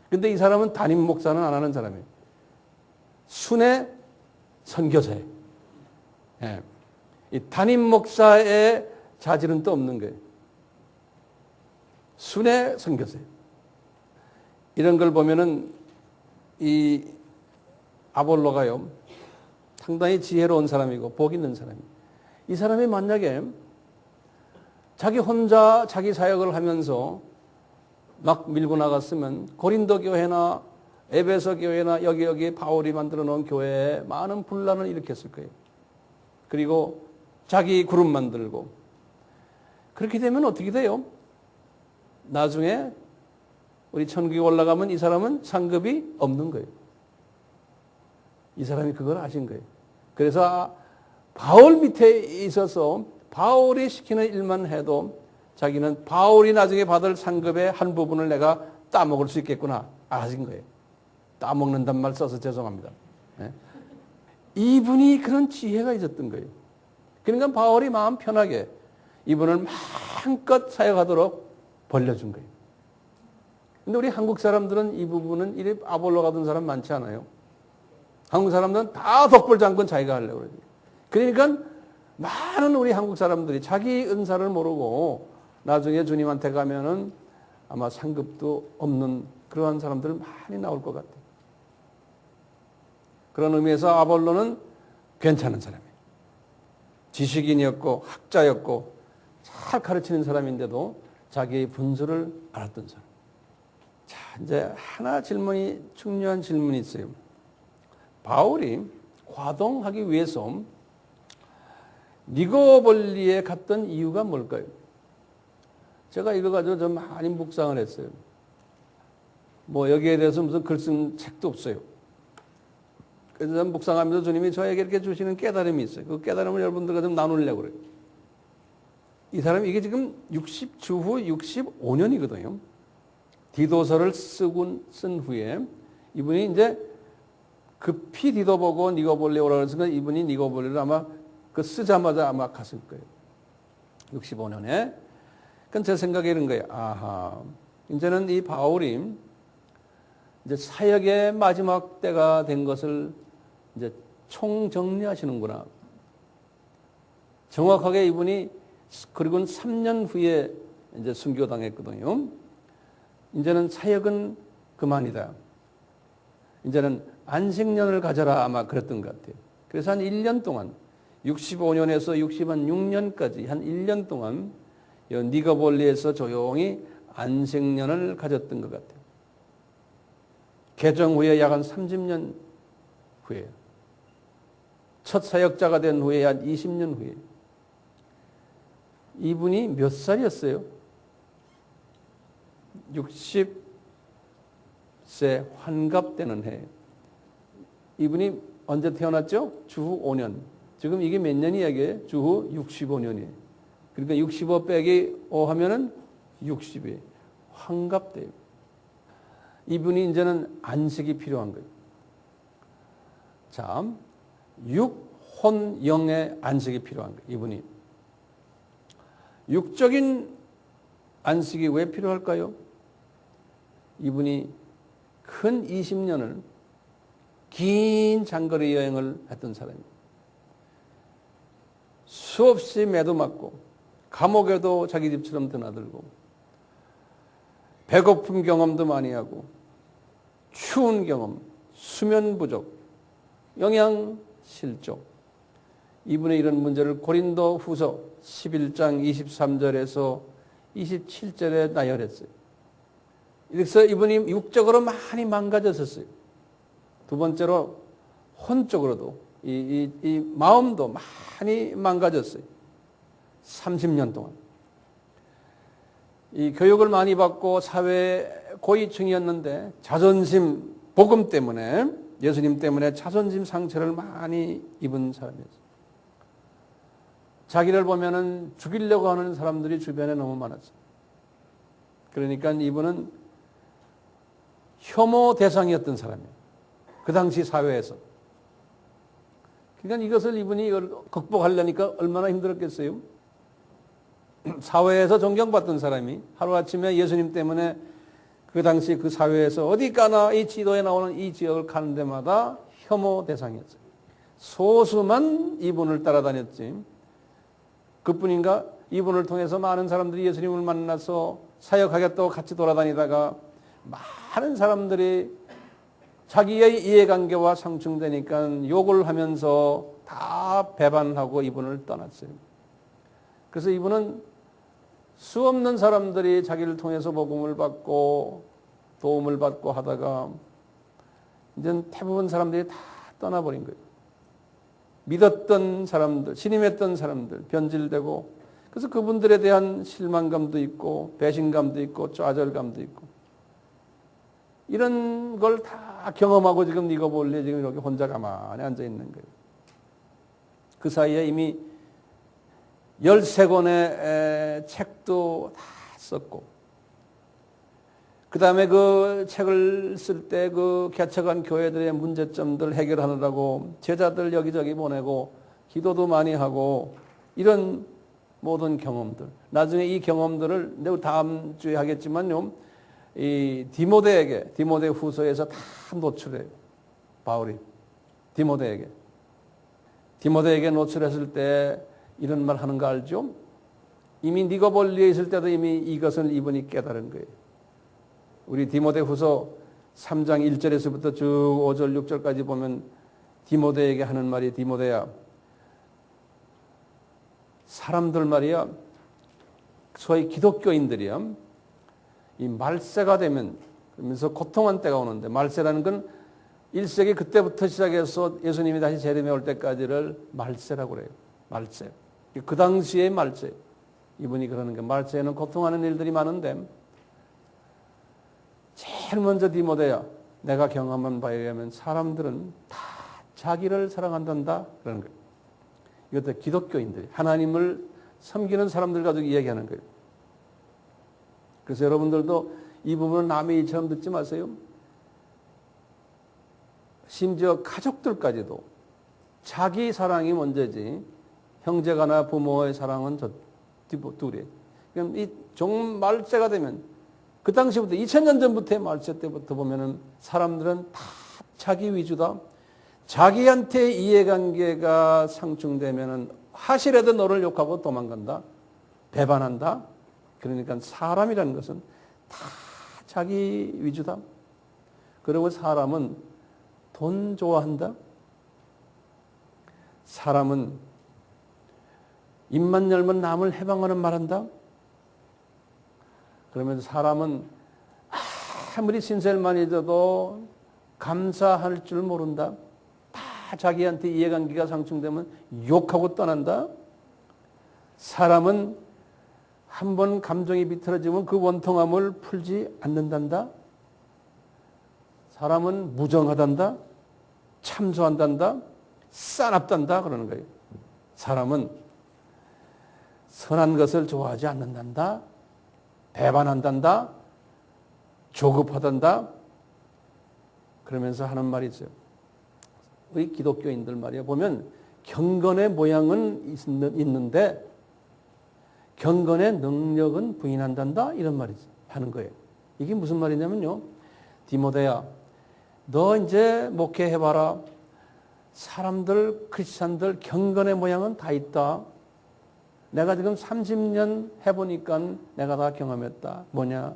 Speaker 1: 근데 이 사람은 담임 목사는 안 하는 사람이에요. 순회 선교사예요. 예. 이 담임 목사의 자질은 또 없는 거예요. 순회 선교사예요. 이런 걸 보면은 이 아볼로가요, 상당히 지혜로운 사람이고 복 있는 사람이에요. 이 사람이 만약에 자기 혼자 자기 사역을 하면서 막 밀고 나갔으면 고린도 교회나 에베소 교회나 여기 바울이 만들어 놓은 교회에 많은 분란을 일으켰을 거예요. 그리고 자기 그룹 만들고 그렇게 되면 어떻게 돼요? 나중에 우리 천국에 올라가면 이 사람은 상급이 없는 거예요. 이 사람이 그걸 아신 거예요. 그래서 바울 밑에 있어서 바울이 시키는 일만 해도 자기는 바울이 나중에 받을 상급의 한 부분을 내가 따먹을 수 있겠구나 아신 거예요. 따먹는단 말 써서 죄송합니다. 네. 이분이 그런 지혜가 있었던 거예요. 그러니까 바울이 마음 편하게 이분을 마음껏 사역하도록 벌려준 거예요. 근데 우리 한국 사람들은 이 부분은 이래 아볼로 가던 사람 많지 않아요? 한국 사람들은 다 독불장군 자기가 하려고 그러죠. 그러니까 많은 우리 한국 사람들이 자기 은사를 모르고 나중에 주님한테 가면은 아마 상급도 없는 그러한 사람들 많이 나올 것 같아요. 그런 의미에서 아볼로는 괜찮은 사람이에요. 지식인이었고 학자였고 잘 가르치는 사람인데도 자기의 분수를 알았던 사람. 자, 이제 하나 중요한 질문이 있어요. 바울이 화동하기 위해서 니고볼리에 갔던 이유가 뭘까요? 제가 이거 가지고 좀 많이 묵상을 했어요. 뭐 여기에 대해서 무슨 글 쓴 책도 없어요. 그래서 묵상하면서 주님이 저에게 이렇게 주시는 깨달음이 있어요. 그 깨달음을 여러분들과 좀 나누려고 그래요. 이 사람이 이게 지금 주후 65년이거든요. 디도서를 쓴 후에 이분이 이제 급히 디도 보고 니고볼리에 오라고 해서 이분이 니고볼리를 아마 그 쓰자마자 아마 갔을 거예요. 65년에. 그건 제 생각에 이런 거예요. 아하. 이제는 이 바울이 이제 사역의 마지막 때가 된 것을 이제 총정리하시는구나. 정확하게 이분이 그리고 3년 후에 이제 순교당했거든요. 이제는 사역은 그만이다. 이제는 안식년을 가져라 아마 그랬던 것 같아요. 그래서 한 1년 동안 65년에서 66년까지 한 1년 동안 니고볼리에서 조용히 안식년을 가졌던 것 같아요. 개정 후에 약 한 30년 후에 첫 사역자가 된 후에 한 20년 후에 이분이 몇 살이었어요? 60세 환갑되는 해. 이분이 언제 태어났죠? 주후 5년. 지금 이게 몇 년이야, 이게? 주후 65년이에요. 그러니까 65 빼기 5 하면은 60이에요. 환갑돼요. 이분이 이제는 안식이 필요한 거예요. 자, 육혼영의 안식이 필요한 거예요. 이분이. 육적인 안식이 왜 필요할까요? 이분이 큰 20년을 긴 장거리 여행을 했던 사람입니다. 수없이 매도 맞고 감옥에도 자기 집처럼 드나들고 배고픈 경험도 많이 하고 추운 경험, 수면 부족, 영양 실족. 이분의 이런 문제를 고린도 후서 11장 23절에서 27절에 나열했어요. 그래서 이분이 육적으로 많이 망가졌었어요. 두 번째로 혼적으로도 이 마음도 많이 망가졌어요. 30년 동안. 이 교육을 많이 받고 사회 고위층이었는데 자존심, 복음 때문에 예수님 때문에 자존심 상처를 많이 입은 사람이었어요. 자기를 보면은 죽이려고 하는 사람들이 주변에 너무 많았어요. 그러니까 이분은 혐오 대상이었던 사람이에요. 그 당시 사회에서. 그러니까 이것을 이분이 극복하려니까 얼마나 힘들었겠어요? 사회에서 존경받던 사람이 하루아침에 예수님 때문에 그 당시 그 사회에서 어디 가나 이 지도에 나오는 이 지역을 가는 데마다 혐오 대상이었어요. 소수만 이분을 따라다녔지. 그뿐인가? 이분을 통해서 많은 사람들이 예수님을 만나서 사역하겠다고 같이 돌아다니다가 많은 사람들이 자기의 이해관계와 상충되니까 욕을 하면서 다 배반하고 이분을 떠났어요. 그래서 이분은 수없는 사람들이 자기를 통해서 복음을 받고 도움을 받고 하다가 이제 대부분 사람들이 다 떠나버린 거예요. 믿었던 사람들, 신임했던 사람들 변질되고, 그래서 그분들에 대한 실망감도 있고 배신감도 있고 좌절감도 있고 이런 걸 다 경험하고 지금 니고볼리에 지금 이렇게 혼자 가만히 앉아 있는 거예요. 그 사이에 이미 13권의 책도 다 썼고, 그 다음에 그 책을 쓸 때 그 개척한 교회들의 문제점들 해결하느라고 제자들 여기저기 보내고 기도도 많이 하고 이런 모든 경험들. 나중에 이 경험들을 내가 다음 주에 하겠지만요, 이 디모데 후서에서 다 노출해요. 바울이 디모데에게 노출했을 때 이런 말 하는 거 알죠? 이미 니고볼리에 있을 때도 이미 이것을 이분이 깨달은 거예요. 우리 디모데 후서 3장 1절에서부터 쭉 5절 6절까지 보면 디모데에게 하는 말이, 디모데야, 사람들 말이야, 소위 기독교인들이야, 이 말세가 되면, 그러면서 고통한 때가 오는데, 말세라는 건 1세기 그때부터 시작해서 예수님이 다시 재림해 올 때까지를 말세라고 그래요. 말세. 그 당시의 말세. 이분이 그러는 게, 말세에는 고통하는 일들이 많은데 제일 먼저 디모데야, 내가 경험한 바에 의하면 사람들은 다 자기를 사랑한단다 그러는 거예요. 이것도 기독교인들이 하나님을 섬기는 사람들 가지고 이야기하는 거예요. 그래서 여러분들도 이 부분은 남의 일처럼 듣지 마세요. 심지어 가족들까지도 자기 사랑이 먼저지 형제가나 부모의 사랑은 저 둘이에요. 그럼 이 종말세가 되면 그 당시부터 2000년 전부터의 말세 때부터 보면은 사람들은 다 자기 위주다. 자기한테 이해관계가 상충되면은 하실에도 너를 욕하고 도망간다. 배반한다. 그러니까 사람이라는 것은 다 자기 위주다. 그리고 사람은 돈 좋아한다. 사람은 입만 열면 남을 해방하는 말한다. 그러면서 사람은 아무리 신세를 많이 져도 감사할 줄 모른다. 다 자기한테 이해관계가 상충되면 욕하고 떠난다. 사람은 한번 감정이 비틀어지면 그 원통함을 풀지 않는단다. 사람은 무정하단다. 참소한단다. 싸납단다 그러는 거예요. 사람은 선한 것을 좋아하지 않는단다. 배반한단다. 조급하단다. 그러면서 하는 말이 있어요. 우리 기독교인들 말이야 보면 경건의 모양은 있는데 경건의 능력은 부인한단다. 이런 말이 하는 거예요. 이게 무슨 말이냐면요, 디모데야, 너 이제 목회해봐라. 사람들, 크리스찬들 경건의 모양은 다 있다. 내가 지금 30년 해보니까 내가 다 경험했다. 뭐냐?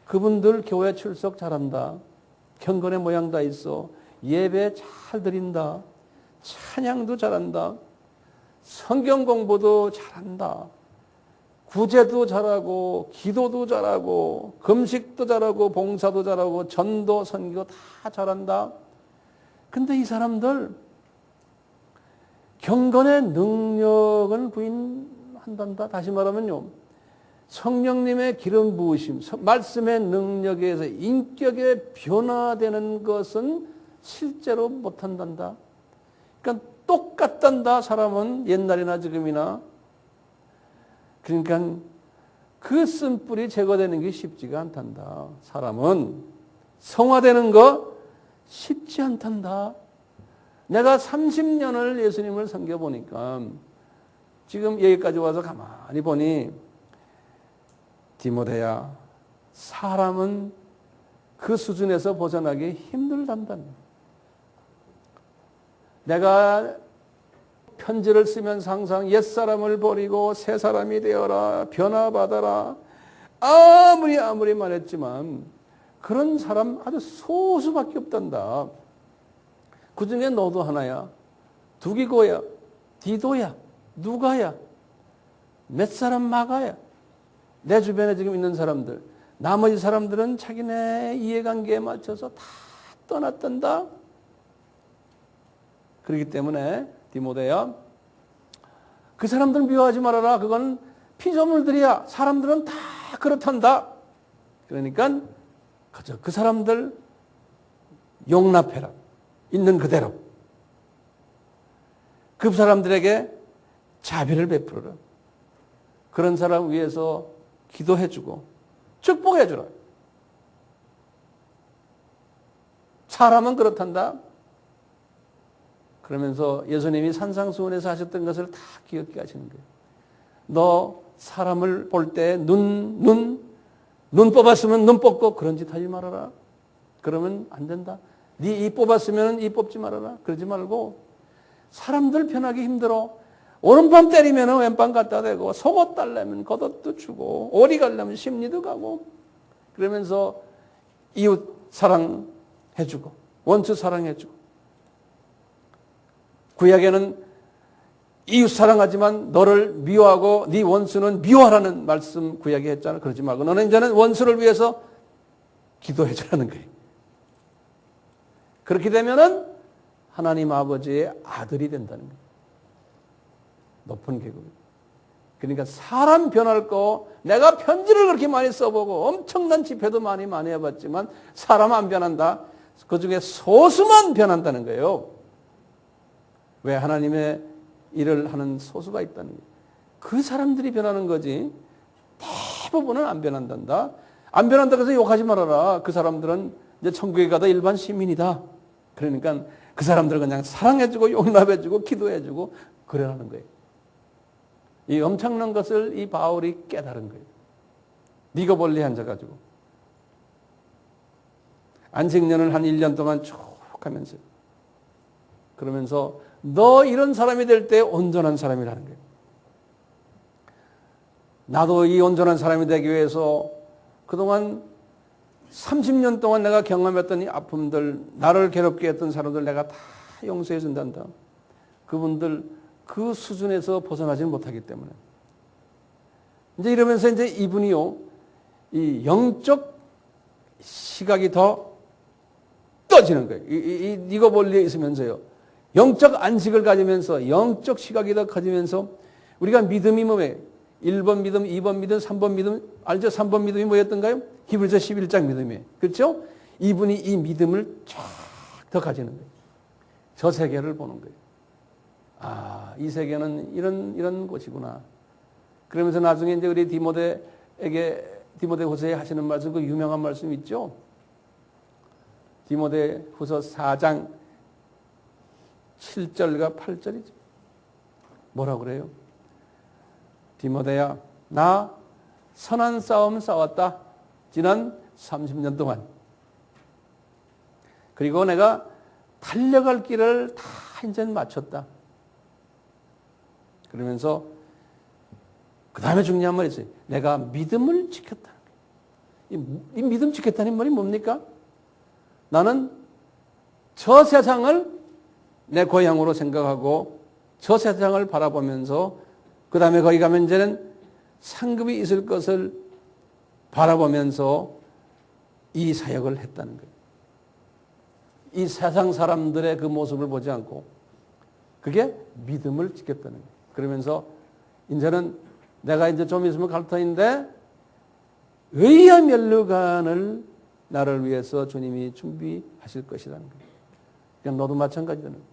Speaker 1: 그분들 교회 출석 잘한다. 경건의 모양 다 있어. 예배 잘 드린다. 찬양도 잘한다. 성경 공부도 잘한다. 구제도 잘하고 기도도 잘하고 금식도 잘하고 봉사도 잘하고 전도 선교 다 잘한다. 근데 이 사람들 경건의 능력은 부인한단다. 다시 말하면요, 성령님의 기름 부으심, 말씀의 능력에 의해서 인격의 변화되는 것은 실제로 못한단다. 그러니까 똑같단다. 사람은 옛날이나 지금이나. 그러니까 그 쓴뿌리 제거되는 게 쉽지가 않단다. 사람은 성화되는 거 쉽지 않단다. 내가 30년을 예수님을 섬겨보니까 지금 여기까지 와서 가만히 보니 디모데야, 사람은 그 수준에서 벗어나기 힘들단다. 내가 편지를 쓰면서 항상 옛사람을 버리고 새사람이 되어라, 변화받아라, 아무리 말했지만 그런 사람 아주 소수밖에 없단다. 그 중에 너도 하나야. 두기고야, 디도야, 누가야, 몇 사람 마가야. 내 주변에 지금 있는 사람들, 나머지 사람들은 자기네 이해관계에 맞춰서 다 떠났단다. 그렇기 때문에 디모데야, 그 사람들 미워하지 말아라. 그건 피조물들이야. 사람들은 다 그렇단다. 그러니까 그저 그 사람들 용납해라. 있는 그대로. 그 사람들에게 자비를 베풀어라. 그런 사람 위해서 기도해주고 축복해주라. 사람은 그렇단다. 그러면서 예수님이 산상수훈에서 하셨던 것을 다 기억해 하시는 거예요. 너 사람을 볼 때 눈 뽑았으면 눈 뽑고 그런 짓 하지 말아라. 그러면 안 된다. 네 입 뽑았으면 입 뽑지 말아라. 그러지 말고 사람들 편하기 힘들어. 오른밤 때리면 왼밤 갖다 대고 속옷 달라면 겉옷도 주고 오리 가려면 심리도 가고 그러면서 이웃 사랑해주고 원수 사랑해주고 구약에는 이웃 사랑하지만 너를 미워하고 네 원수는 미워하라는 말씀 구약에 했잖아. 그러지 말고 너는 이제는 원수를 위해서 기도해주라는 거예요. 그렇게 되면은 하나님 아버지의 아들이 된다는 거예요. 높은 계급. 그러니까 사람 변할 거 내가 편지를 그렇게 많이 써보고 엄청난 집회도 많이 해봤지만 사람 안 변한다. 그중에 소수만 변한다는 거예요. 왜? 하나님의 일을 하는 소수가 있다는 거예요. 그 사람들이 변하는 거지 대부분은 안 변한단다. 안 변한다고 해서 욕하지 말아라. 그 사람들은 이제 천국에 가다 일반 시민이다. 그러니까 그 사람들을 그냥 사랑해주고 용납해주고 기도해주고 그러라는 거예요. 이 엄청난 것을 이 바울이 깨달은 거예요. 니고볼리에 앉아가지고 안식년을 한 1년 동안 쭉 하면서 그러면서 너 이런 사람이 될 때 온전한 사람이라는 거예요. 나도 이 온전한 사람이 되기 위해서 그동안 30년 동안 내가 경험했던 이 아픔들, 나를 괴롭게 했던 사람들 내가 다 용서해 준단다. 그분들 그 수준에서 벗어나지 못하기 때문에. 이제 이러면서 이제 이분이요, 이 영적 시각이 더 떠지는 거예요. 이 니고볼리에 있으면서요. 영적 안식을 가지면서 영적 시각이 더 커지면서 우리가 믿음이 뭐예요? 1번 믿음, 2번 믿음, 3번 믿음 알죠? 3번 믿음이 뭐였던가요? 히브리서 11장 믿음이에요. 그렇죠? 이분이 이 믿음을 쫙 더 가지는 거예요. 저 세계를 보는 거예요. 아, 이 세계는 이런 곳이구나. 그러면서 나중에 이제 우리 디모데후서에 하시는 말씀, 그 유명한 말씀 있죠? 디모데후서 4장 7절과 8절이죠. 뭐라고 그래요? 디모데야, 나 선한 싸움 싸웠다. 지난 30년 동안. 그리고 내가 달려갈 길을 다 이제 마쳤다. 그러면서 그 다음에 중요한 말이 있어요. 내가 믿음을 지켰다. 이 믿음 지켰다는 말이 뭡니까? 나는 저 세상을 내 고향으로 생각하고 저 세상을 바라보면서 그 다음에 거기 가면 이제는 상급이 있을 것을 바라보면서 이 사역을 했다는 거예요. 이 세상 사람들의 그 모습을 보지 않고 그게 믿음을 지켰다는 거예요. 그러면서 이제는 내가 이제 좀 있으면 갈 터인데 의와 면류관을 나를 위해서 주님이 준비하실 것이라는 거예요. 그러니까 너도 마찬가지라는 거예요.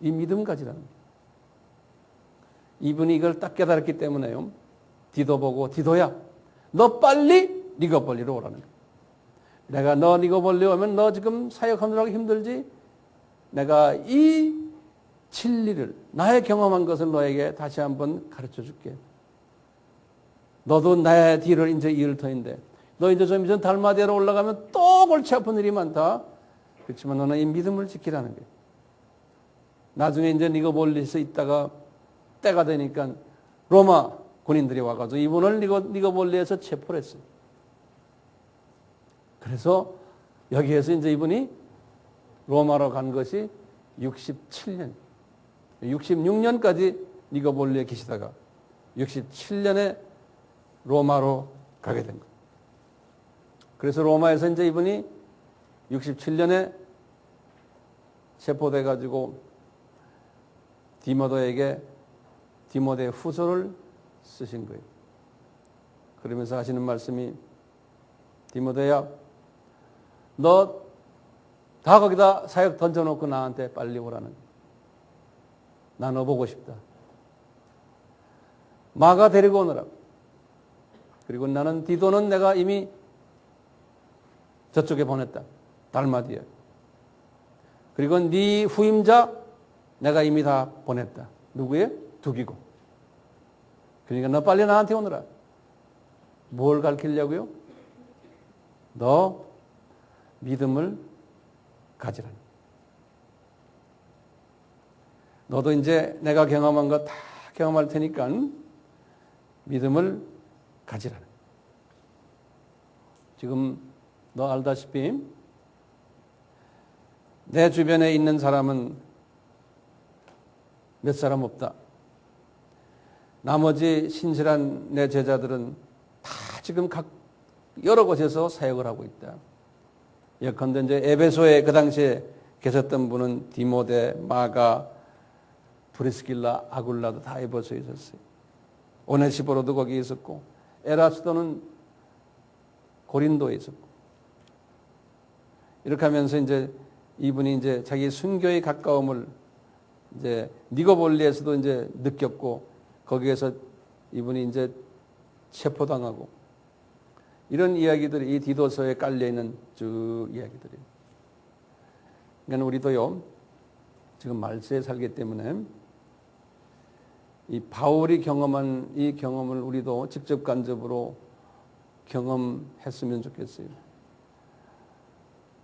Speaker 1: 이 믿음 가지라는 거예요. 이분이 이걸 딱 깨달았기 때문에요. 디도 보고 디도야 너 빨리 니고볼리로 오라는 거예요. 내가 너 니고볼리 오면 너 지금 사역하느라고 힘들지? 내가 이 진리를 나의 경험한 것을 너에게 다시 한번 가르쳐 줄게. 너도 나의 뒤를 이제 이을 터인데 너 이제 좀 이전 달마대로 올라가면 또 골치 아픈 일이 많다. 그렇지만 너는 이 믿음을 지키라는 거예요. 나중에 이제 니고볼리에서 있다가 때가 되니까 로마 군인들이 와가지고 이분을 니고볼리에서 체포를 했어요. 그래서 여기에서 이제 이분이 로마로 간 것이 67년. 66년까지 니고볼리에 계시다가 67년에 로마로 가게 된 거예요. 그래서 로마에서 이제 이분이 67년에 체포돼 가지고 디모데에게 디모데 후서를 쓰신 거예요. 그러면서 하시는 말씀이 디모데야, 너 다 거기다 사역 던져놓고 나한테 빨리 오라는. 나 너 보고 싶다. 마가 데리고 오느라. 그리고 나는 디도는 내가 이미 저쪽에 보냈다. 달마디에. 그리고 네 후임자 내가 이미 다 보냈다. 누구에? 두기고. 그러니까 너 빨리 나한테 오느라. 뭘 가르치려고요? 너 믿음을 가지라니. 너도 이제 내가 경험한 거 다 경험할 테니까 믿음을 가지라니. 지금 너 알다시피 내 주변에 있는 사람은 몇 사람 없다. 나머지 신실한 내 제자들은 다 지금 각 여러 곳에서 사역을 하고 있다. 예컨대 이제 에베소에 그 당시에 계셨던 분은 디모데, 마가, 브리스길라, 아굴라도 다 에베소에 있었어요. 오네시보로도 거기 있었고, 에라스도는 고린도에 있었고. 이렇게 하면서 이제 이분이 이제 자기 순교의 가까움을 이제 니고볼리에서도 이제 느꼈고, 거기에서 이분이 이제 체포당하고, 이런 이야기들이 이 디도서에 깔려있는 쭉 이야기들이에요. 그러니까 우리도요, 지금 말세에 살기 때문에 이 바울이 경험한 이 경험을 우리도 직접 간접으로 경험했으면 좋겠어요.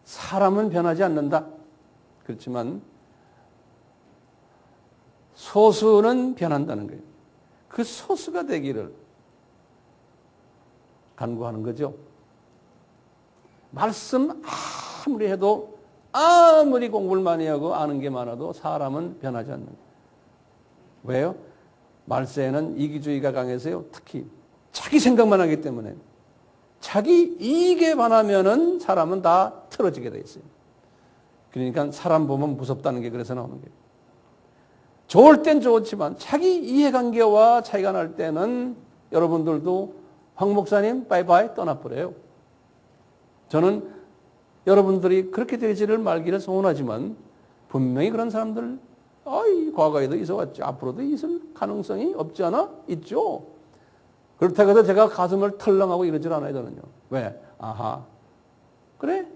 Speaker 1: 사람은 변하지 않는다. 그렇지만 소수는 변한다는 거예요. 그 소수가 되기를 간구하는 거죠. 말씀 아무리 해도 아무리 공부를 많이 하고 아는 게 많아도 사람은 변하지 않는 거예요. 왜요? 말세에는 이기주의가 강해서요. 특히 자기 생각만 하기 때문에 자기 이익에 반하면은 사람은 다 틀어지게 돼 있어요. 그러니까 사람 보면 무섭다는 게 그래서 나오는 거예요. 좋을 땐 좋지만 자기 이해관계와 차이가 날 때는 여러분들도 황 목사님 바이바이 떠나버려요. 저는 여러분들이 그렇게 되지를 말기를 소원하지만 분명히 그런 사람들 과거에도 있어왔죠. 앞으로도 있을 가능성이 없지 않아? 있죠. 그렇다고 해서 제가 가슴을 털렁하고 이러질 않아요. 저는요. 왜? 아하, 그래?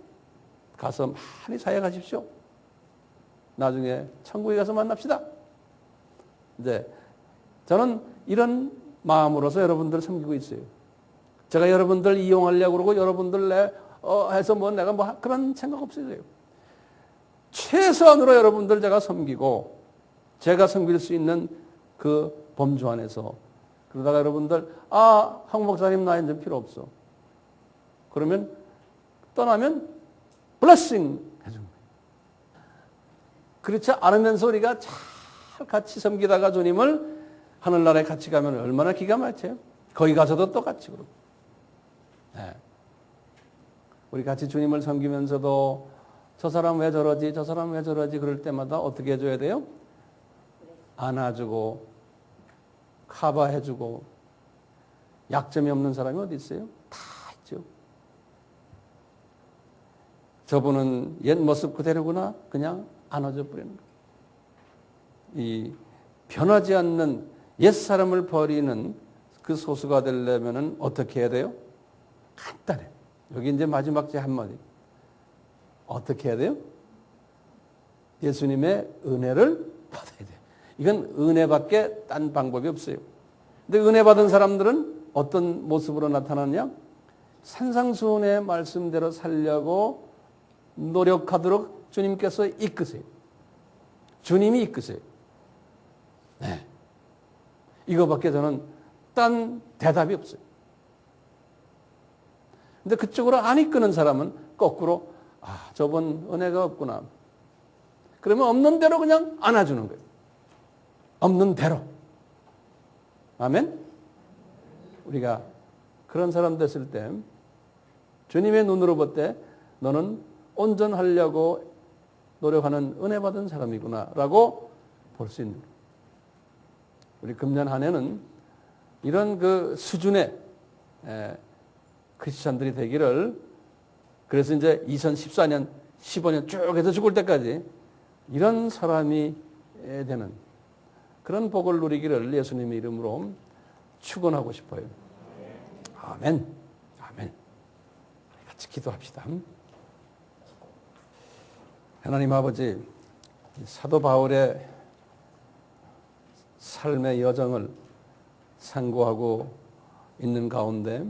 Speaker 1: 가서 많이 사역하십시오. 나중에 천국에 가서 만납시다. 이제 저는 이런 마음으로서 여러분들을 섬기고 있어요. 제가 여러분들 이용하려고 그러고 여러분들 해서 내가 그런 생각 없어요. 최선으로 여러분들 제가 섬기고 제가 섬길 수 있는 그 범주 안에서 그러다가 여러분들 황 목사님 나 이제 필요 없어. 그러면 떠나면 블레싱 해준 거예요. 그렇지 않으면서 우리가 잘 같이 섬기다가 주님을 하늘나라에 같이 가면 얼마나 기가 막혀요. 거기 가서도 똑같이 그러고. 네. 우리 같이 주님을 섬기면서도 저 사람 왜 저러지? 저 사람 왜 저러지? 그럴 때마다 어떻게 해줘야 돼요? 안아주고 커버해주고. 약점이 없는 사람이 어디 있어요? 다 있죠. 저분은 옛 모습 그대로구나. 그냥 안아줘 버리는 거예요. 이 변하지 않는 옛사람을 버리는 그 소수가 되려면 어떻게 해야 돼요? 간단해. 여기 이제 마지막 제 한마디. 어떻게 해야 돼요? 예수님의 은혜를 받아야 돼요. 이건 은혜밖에 딴 방법이 없어요. 근데 은혜 받은 사람들은 어떤 모습으로 나타나느냐? 산상수훈의 말씀대로 살려고 노력하도록 주님께서 이끄세요. 주님이 이끄세요. 네. 이거밖에 저는 딴 대답이 없어요. 근데 그쪽으로 안 이끄는 사람은 거꾸로 아, 저분 은혜가 없구나. 그러면 없는 대로 그냥 안아주는 거예요. 없는 대로. 아멘? 우리가 그런 사람 됐을 때 주님의 눈으로 볼 때 너는 온전하려고 노력하는 은혜 받은 사람이구나 라고 볼 수 있는 거예요. 우리 금년 한 해는 이런 그 수준의 크리스찬들이 되기를, 그래서 이제 2014년, 15년 쭉 해서 죽을 때까지 이런 사람이 되는 그런 복을 누리기를 예수님의 이름으로 축원하고 싶어요. 아멘. 아멘. 같이 기도합시다. 하나님 아버지, 사도 바울의 삶의 여정을 상고하고 있는 가운데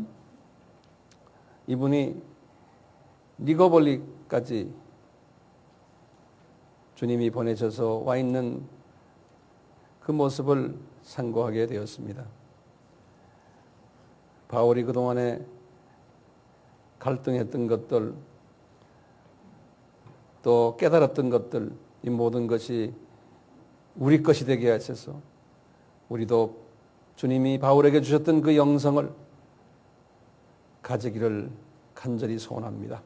Speaker 1: 이분이 니고볼리까지 주님이 보내셔서 와 있는 그 모습을 상고하게 되었습니다. 바울이 그동안에 갈등했던 것들, 또 깨달았던 것들, 이 모든 것이 우리 것이 되게 하셔서 우리도 주님이 바울에게 주셨던 그 영성을 가지기를 간절히 소원합니다.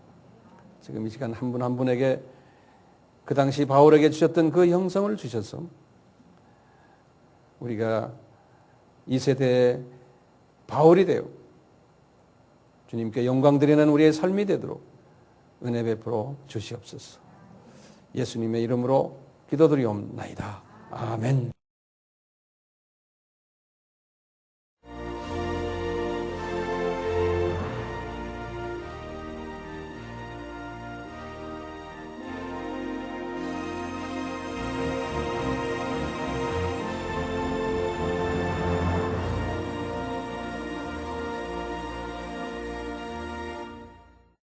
Speaker 1: 지금 이 시간 한 분 한 분에게 그 당시 바울에게 주셨던 그 영성을 주셔서 우리가 이 세대의 바울이 되어 주님께 영광 드리는 우리의 삶이 되도록 은혜 베풀어 주시옵소서. 예수님의 이름으로 기도드리옵나이다. 아멘.